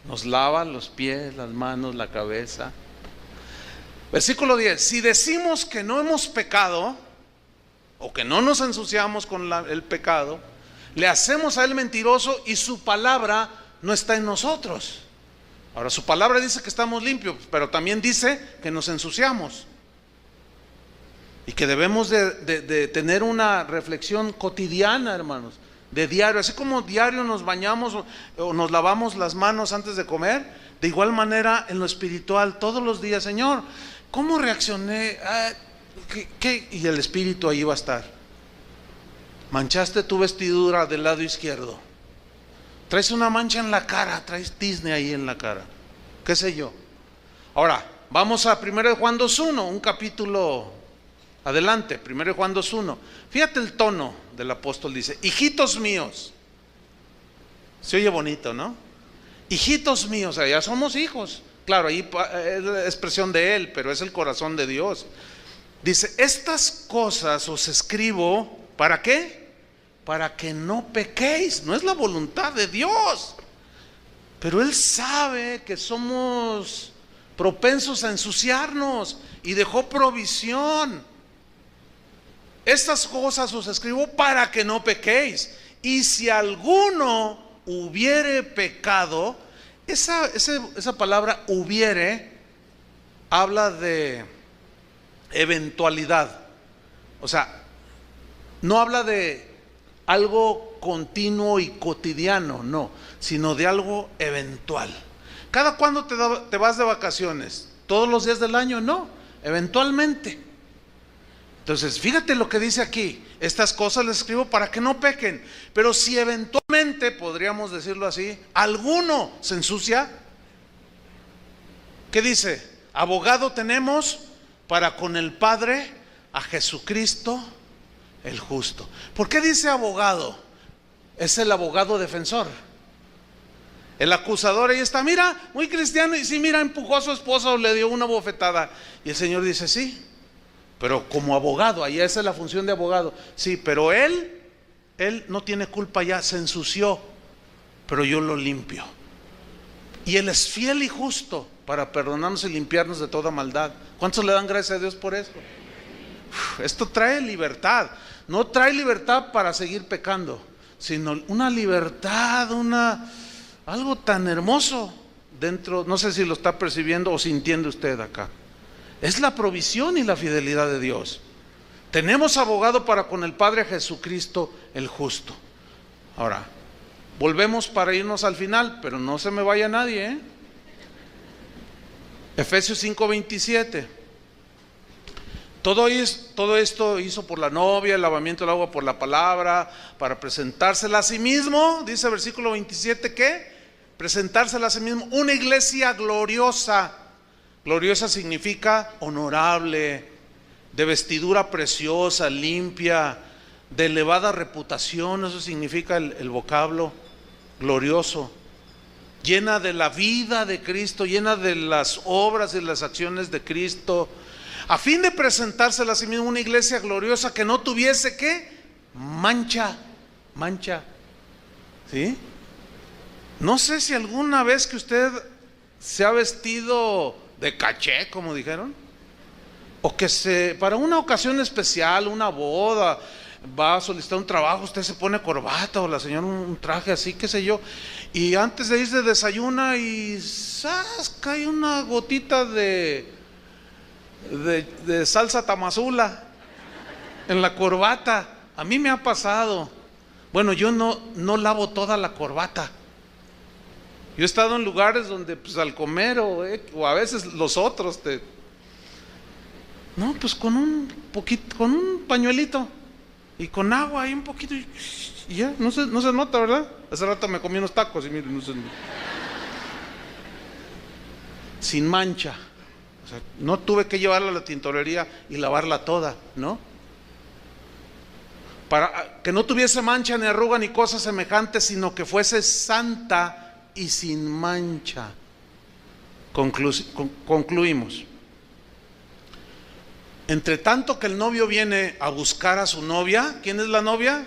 Nos lava los pies, las manos, la cabeza. Versículo 10. Si decimos que no hemos pecado o que no nos ensuciamos con el pecado, le hacemos a Él mentiroso y su palabra no está en nosotros. Ahora, su palabra dice que estamos limpios, pero también dice que nos ensuciamos y que debemos de tener una reflexión cotidiana, hermanos, de diario. Así como diario nos bañamos o nos lavamos las manos antes de comer, de igual manera en lo espiritual, todos los días: Señor, ¿cómo reaccioné? ¿Qué? Y el espíritu ahí va a estar. Manchaste tu vestidura del lado izquierdo, traes una mancha en la cara, traes tizne ahí en la cara, qué sé yo. Ahora, vamos a 1 Juan 2:1, un capítulo adelante, 1 Juan 2:1. Fíjate el tono del apóstol, dice: hijitos míos. Se oye bonito, ¿no? Hijitos míos, o sea, ya somos hijos. Claro, ahí es la expresión de Él, pero es el corazón de Dios. Dice: estas cosas os escribo, ¿para qué? Para que no pequéis. No es la voluntad de Dios, pero Él sabe que somos propensos a ensuciarnos y dejó provisión. Estas cosas os escribo para que no pequéis. Y si alguno hubiere pecado, esa palabra hubiere habla de eventualidad. O sea, no habla de algo continuo y cotidiano, no, sino de algo eventual. ¿Cada cuándo te vas de vacaciones? ¿Todos los días del año? No, eventualmente. Entonces, fíjate lo que dice aquí: estas cosas les escribo para que no pequen. Pero si eventualmente, podríamos decirlo así, alguno se ensucia, ¿qué dice? Abogado tenemos para con el Padre, a Jesucristo el justo. ¿Por qué dice abogado? Es el abogado defensor. El acusador ahí está: mira, muy cristiano, y sí, mira, empujó a su esposa o le dio una bofetada. Y el Señor dice: sí, pero como abogado, ahí esa es la función de abogado. Sí, pero él Él no tiene culpa ya, se ensució, pero yo lo limpio. Y Él es fiel y justo para perdonarnos y limpiarnos de toda maldad. ¿Cuántos le dan gracias a Dios por eso? Esto trae libertad. No trae libertad para seguir pecando, sino una libertad, algo tan hermoso dentro. No sé si lo está percibiendo o sintiendo usted acá. Es la provisión y la fidelidad de Dios. Tenemos abogado para con el Padre, Jesucristo el justo. Ahora, volvemos para irnos al final, pero no se me vaya nadie, ¿eh? Efesios 5:27. Todo esto hizo por la novia, el lavamiento del agua por la palabra, para presentársela a sí mismo, dice versículo 27, ¿qué? Presentársela a sí mismo, una iglesia gloriosa. Gloriosa significa honorable, de vestidura preciosa, limpia, de elevada reputación, eso significa el vocablo glorioso, llena de la vida de Cristo, llena de las obras y las acciones de Cristo, a fin de presentársela a sí mismo una iglesia gloriosa que no tuviese ¿qué? Mancha, ¿sí? No sé si alguna vez que usted se ha vestido de caché, como dijeron, o que para una ocasión especial, una boda, va a solicitar un trabajo, usted se pone corbata o la señora un traje así, qué sé yo, y antes de irse desayuna y ¡zas!, cae una gotita de salsa tamazula en la corbata. A mí me ha pasado. Bueno, yo no lavo toda la corbata. Yo he estado en lugares donde pues al comer o a veces los otros no, pues con un poquito, con un pañuelito y con agua y un poquito y ya, no se nota, ¿verdad? Hace rato me comí unos tacos y miren, sin mancha. O sea, no tuve que llevarla a la tintorería y lavarla toda, ¿no? Para que no tuviese mancha ni arruga ni cosa semejante, sino que fuese santa y sin mancha. Concluimos. Entre tanto que el novio viene a buscar a su novia, ¿quién es la novia?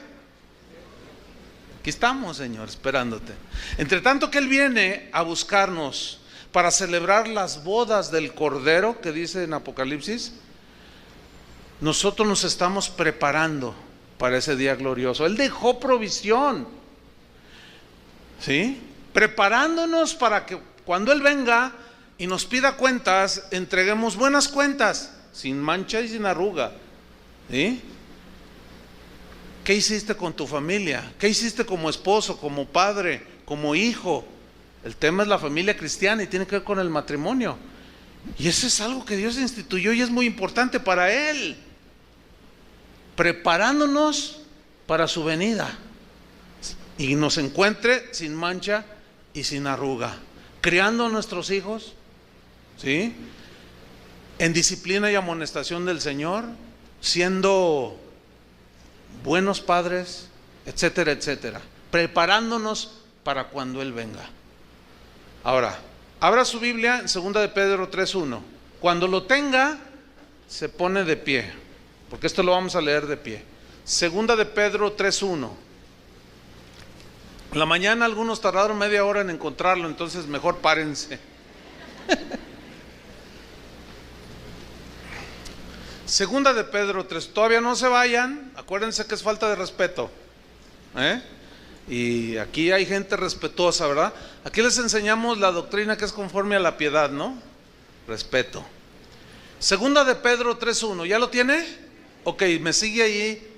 Aquí estamos, Señor, esperándote. Entre tanto que Él viene a buscarnos para celebrar las bodas del Cordero, que dice en Apocalipsis, nosotros nos estamos preparando para ese día glorioso. Él dejó provisión, ¿sí? Preparándonos para que cuando Él venga y nos pida cuentas, entreguemos buenas cuentas, sin mancha y sin arruga, ¿sí? ¿Qué hiciste con tu familia? ¿Qué hiciste como esposo, como padre, como hijo? El tema es la familia cristiana y tiene que ver con el matrimonio. Y eso es algo que Dios instituyó y es muy importante para Él. Preparándonos para su venida y nos encuentre sin mancha y sin arruga, criando a nuestros hijos, ¿sí?, en disciplina y amonestación del Señor, siendo buenos padres, etcétera, etcétera, preparándonos para cuando Él venga. Ahora, abra su Biblia en 2 de Pedro 3:1. Cuando lo tenga, se pone de pie, porque esto lo vamos a leer de pie. 2 de Pedro 3:1. En la mañana algunos tardaron media hora en encontrarlo, entonces mejor párense. 2 de Pedro 3, todavía no se vayan, acuérdense que es falta de respeto, y aquí hay gente respetuosa, ¿verdad? Aquí les enseñamos la doctrina que es conforme a la piedad, ¿no? Respeto. 2 de Pedro 3:1, ¿ya lo tiene? Ok, me sigue ahí,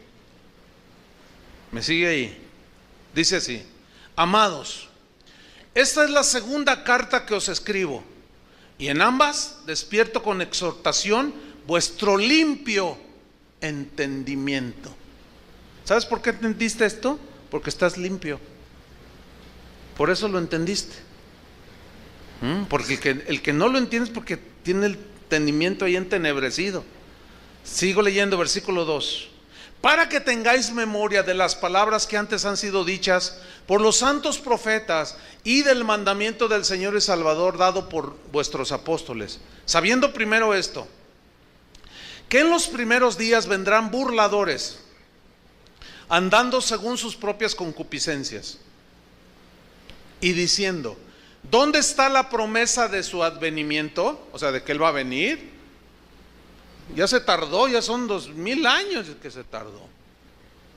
dice así: amados, esta es la segunda carta que os escribo, y en ambas despierto con exhortación vuestro limpio entendimiento. ¿Sabes por qué entendiste esto? Porque estás limpio. Por eso lo entendiste. Porque el que no lo entiende es porque tiene el entendimiento ahí entenebrecido. Sigo leyendo versículo 2. Para que tengáis memoria de las palabras que antes han sido dichas por los santos profetas y del mandamiento del Señor y Salvador dado por vuestros apóstoles, sabiendo primero esto, que en los primeros días vendrán burladores, andando según sus propias concupiscencias. Y diciendo, ¿dónde está la promesa de su advenimiento? O sea, de que Él va a venir. Ya se tardó, ya son 2000 años que se tardó.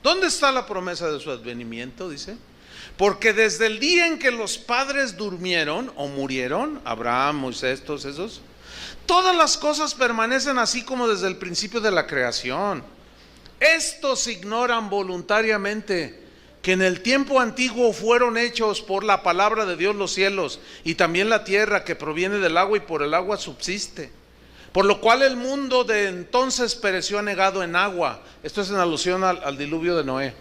¿Dónde está la promesa de su advenimiento? Dice, porque desde el día en que los padres durmieron o murieron, Abraham, Moisés, todos esos, todas las cosas permanecen así como desde el principio de la creación. Estos ignoran voluntariamente que en el tiempo antiguo fueron hechos por la palabra de Dios los cielos y también la tierra que proviene del agua y por el agua subsiste. Por lo cual el mundo de entonces pereció anegado en agua. Esto es en alusión al diluvio de Noé.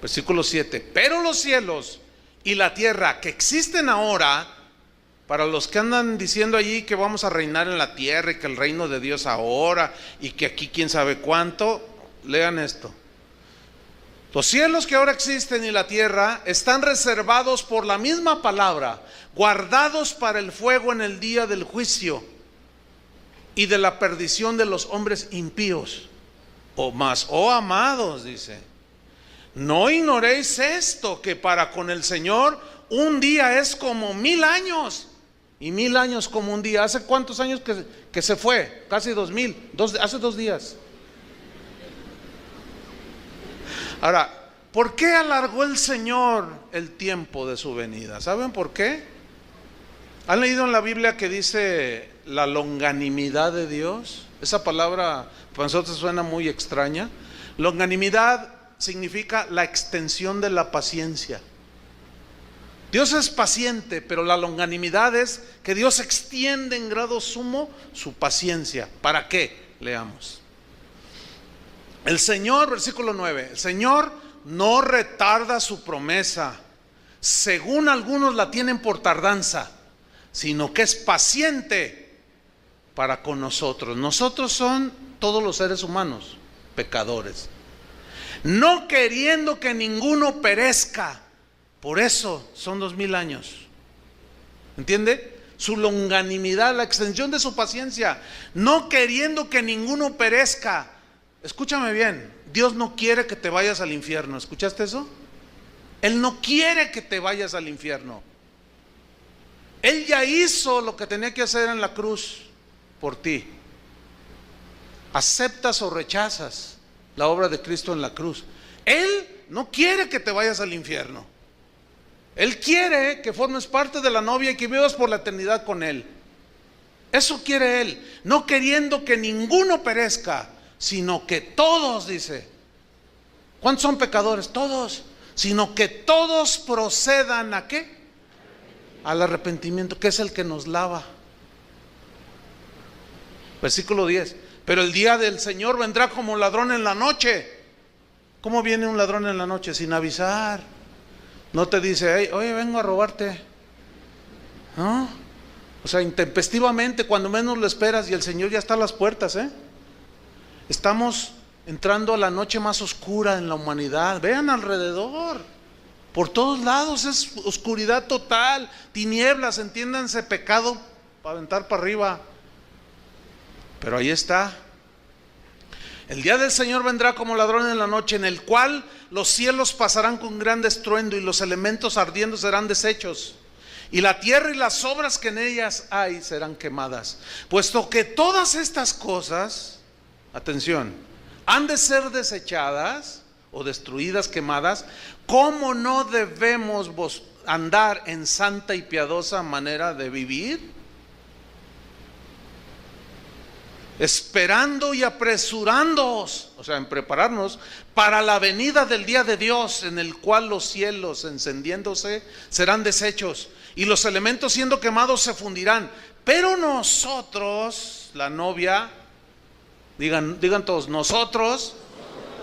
Versículo 7. Pero los cielos y la tierra que existen ahora, para los que andan diciendo allí que vamos a reinar en la tierra y que el reino de Dios ahora y que aquí quién sabe cuánto, lean esto. Los cielos que ahora existen y la tierra están reservados por la misma palabra, guardados para el fuego en el día del juicio y de la perdición de los hombres impíos. O más, oh amados, dice, no ignoréis esto, que para con el Señor un día es como 1000 años y 1000 años como un día. ¿Hace cuántos años que se fue? Casi 2000, hace 2 días. Ahora, ¿por qué alargó el Señor el tiempo de su venida? ¿Saben por qué? ¿Han leído en la Biblia que dice la longanimidad de Dios? Esa palabra para nosotros suena muy extraña. Longanimidad significa la extensión de la paciencia. Dios es paciente, pero la longanimidad es que Dios extiende en grado sumo su paciencia. ¿Para qué? Leamos. El Señor, versículo 9, el Señor no retarda su promesa, según algunos la tienen por tardanza, sino que es paciente para con nosotros. Nosotros son todos los seres humanos, pecadores, no queriendo que ninguno perezca. Por eso son 2000 años. ¿Entiende? Su longanimidad, la extensión de su paciencia, no queriendo que ninguno perezca. Escúchame bien, Dios no quiere que te vayas al infierno. ¿Escuchaste eso? Él no quiere que te vayas al infierno. Él ya hizo lo que tenía que hacer en la cruz por ti. ¿Aceptas o rechazas la obra de Cristo en la cruz? Él no quiere que te vayas al infierno. Él quiere que formes parte de la novia y que vivas por la eternidad con Él. Eso quiere Él, no queriendo que ninguno perezca, sino que todos, dice. ¿Cuántos son pecadores? Todos. Sino que todos procedan ¿a qué? Al arrepentimiento, que es el que nos lava. Versículo 10. Pero el día del Señor vendrá como ladrón en la noche. ¿Cómo viene un ladrón en la noche? Sin avisar. No te dice, hey, oye, vengo a robarte. No. O sea, intempestivamente, cuando menos lo esperas, y el Señor ya está a las puertas, Estamos entrando a la noche más oscura en la humanidad. Vean alrededor, por todos lados es oscuridad total, tinieblas, entiéndanse, pecado para aventar para arriba. Pero ahí está. El día del Señor vendrá como ladrón en la noche, en el cual los cielos pasarán con gran estruendo y los elementos ardiendo serán deshechos, y la tierra y las obras que en ellas hay serán quemadas. Puesto que todas estas cosas, atención, han de ser desechadas o destruidas, quemadas, ¿cómo no debemos andar en santa y piadosa manera de vivir? Esperando y apresurándoos, o sea, en prepararnos para la venida del día de Dios, en el cual los cielos encendiéndose serán deshechos y los elementos siendo quemados se fundirán. Pero nosotros, la novia, digan todos, nosotros,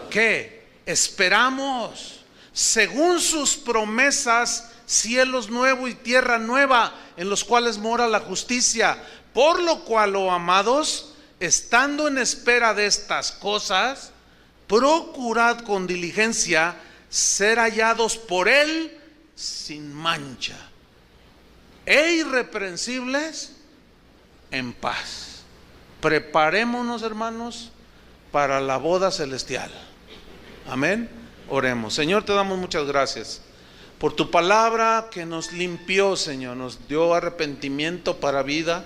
¿qué? Esperamos, según sus promesas, cielos nuevos y tierra nueva, en los cuales mora la justicia. Por lo cual, oh amados, estando en espera de estas cosas, procurad con diligencia ser hallados por Él sin mancha e irreprensibles en paz. Preparémonos, hermanos, para la boda celestial. Amén. Oremos. Señor, te damos muchas gracias por tu palabra que nos limpió, Señor, nos dio arrepentimiento para vida,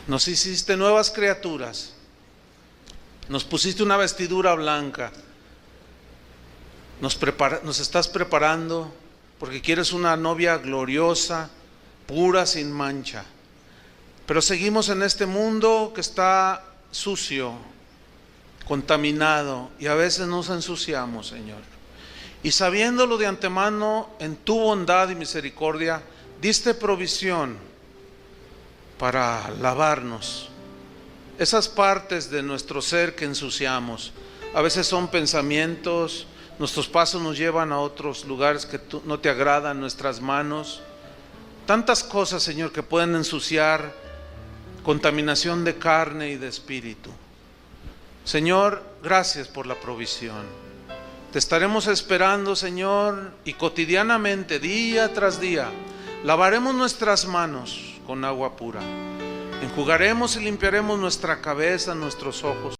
nos hiciste nuevas criaturas, nos pusiste una vestidura blanca, nos estás preparando porque quieres una novia gloriosa, pura, sin mancha. Pero seguimos en este mundo que está sucio, contaminado, y a veces nos ensuciamos, Señor. Y sabiéndolo de antemano, en tu bondad y misericordia, diste provisión para lavarnos esas partes de nuestro ser que ensuciamos. A veces son pensamientos, nuestros pasos nos llevan a otros lugares que no te agradan, nuestras manos. Tantas cosas, Señor, que pueden ensuciar, contaminación de carne y de espíritu. Señor, gracias por la provisión. Te estaremos esperando, Señor, y cotidianamente, día tras día, lavaremos nuestras manos con agua pura. Enjugaremos y limpiaremos nuestra cabeza, nuestros ojos.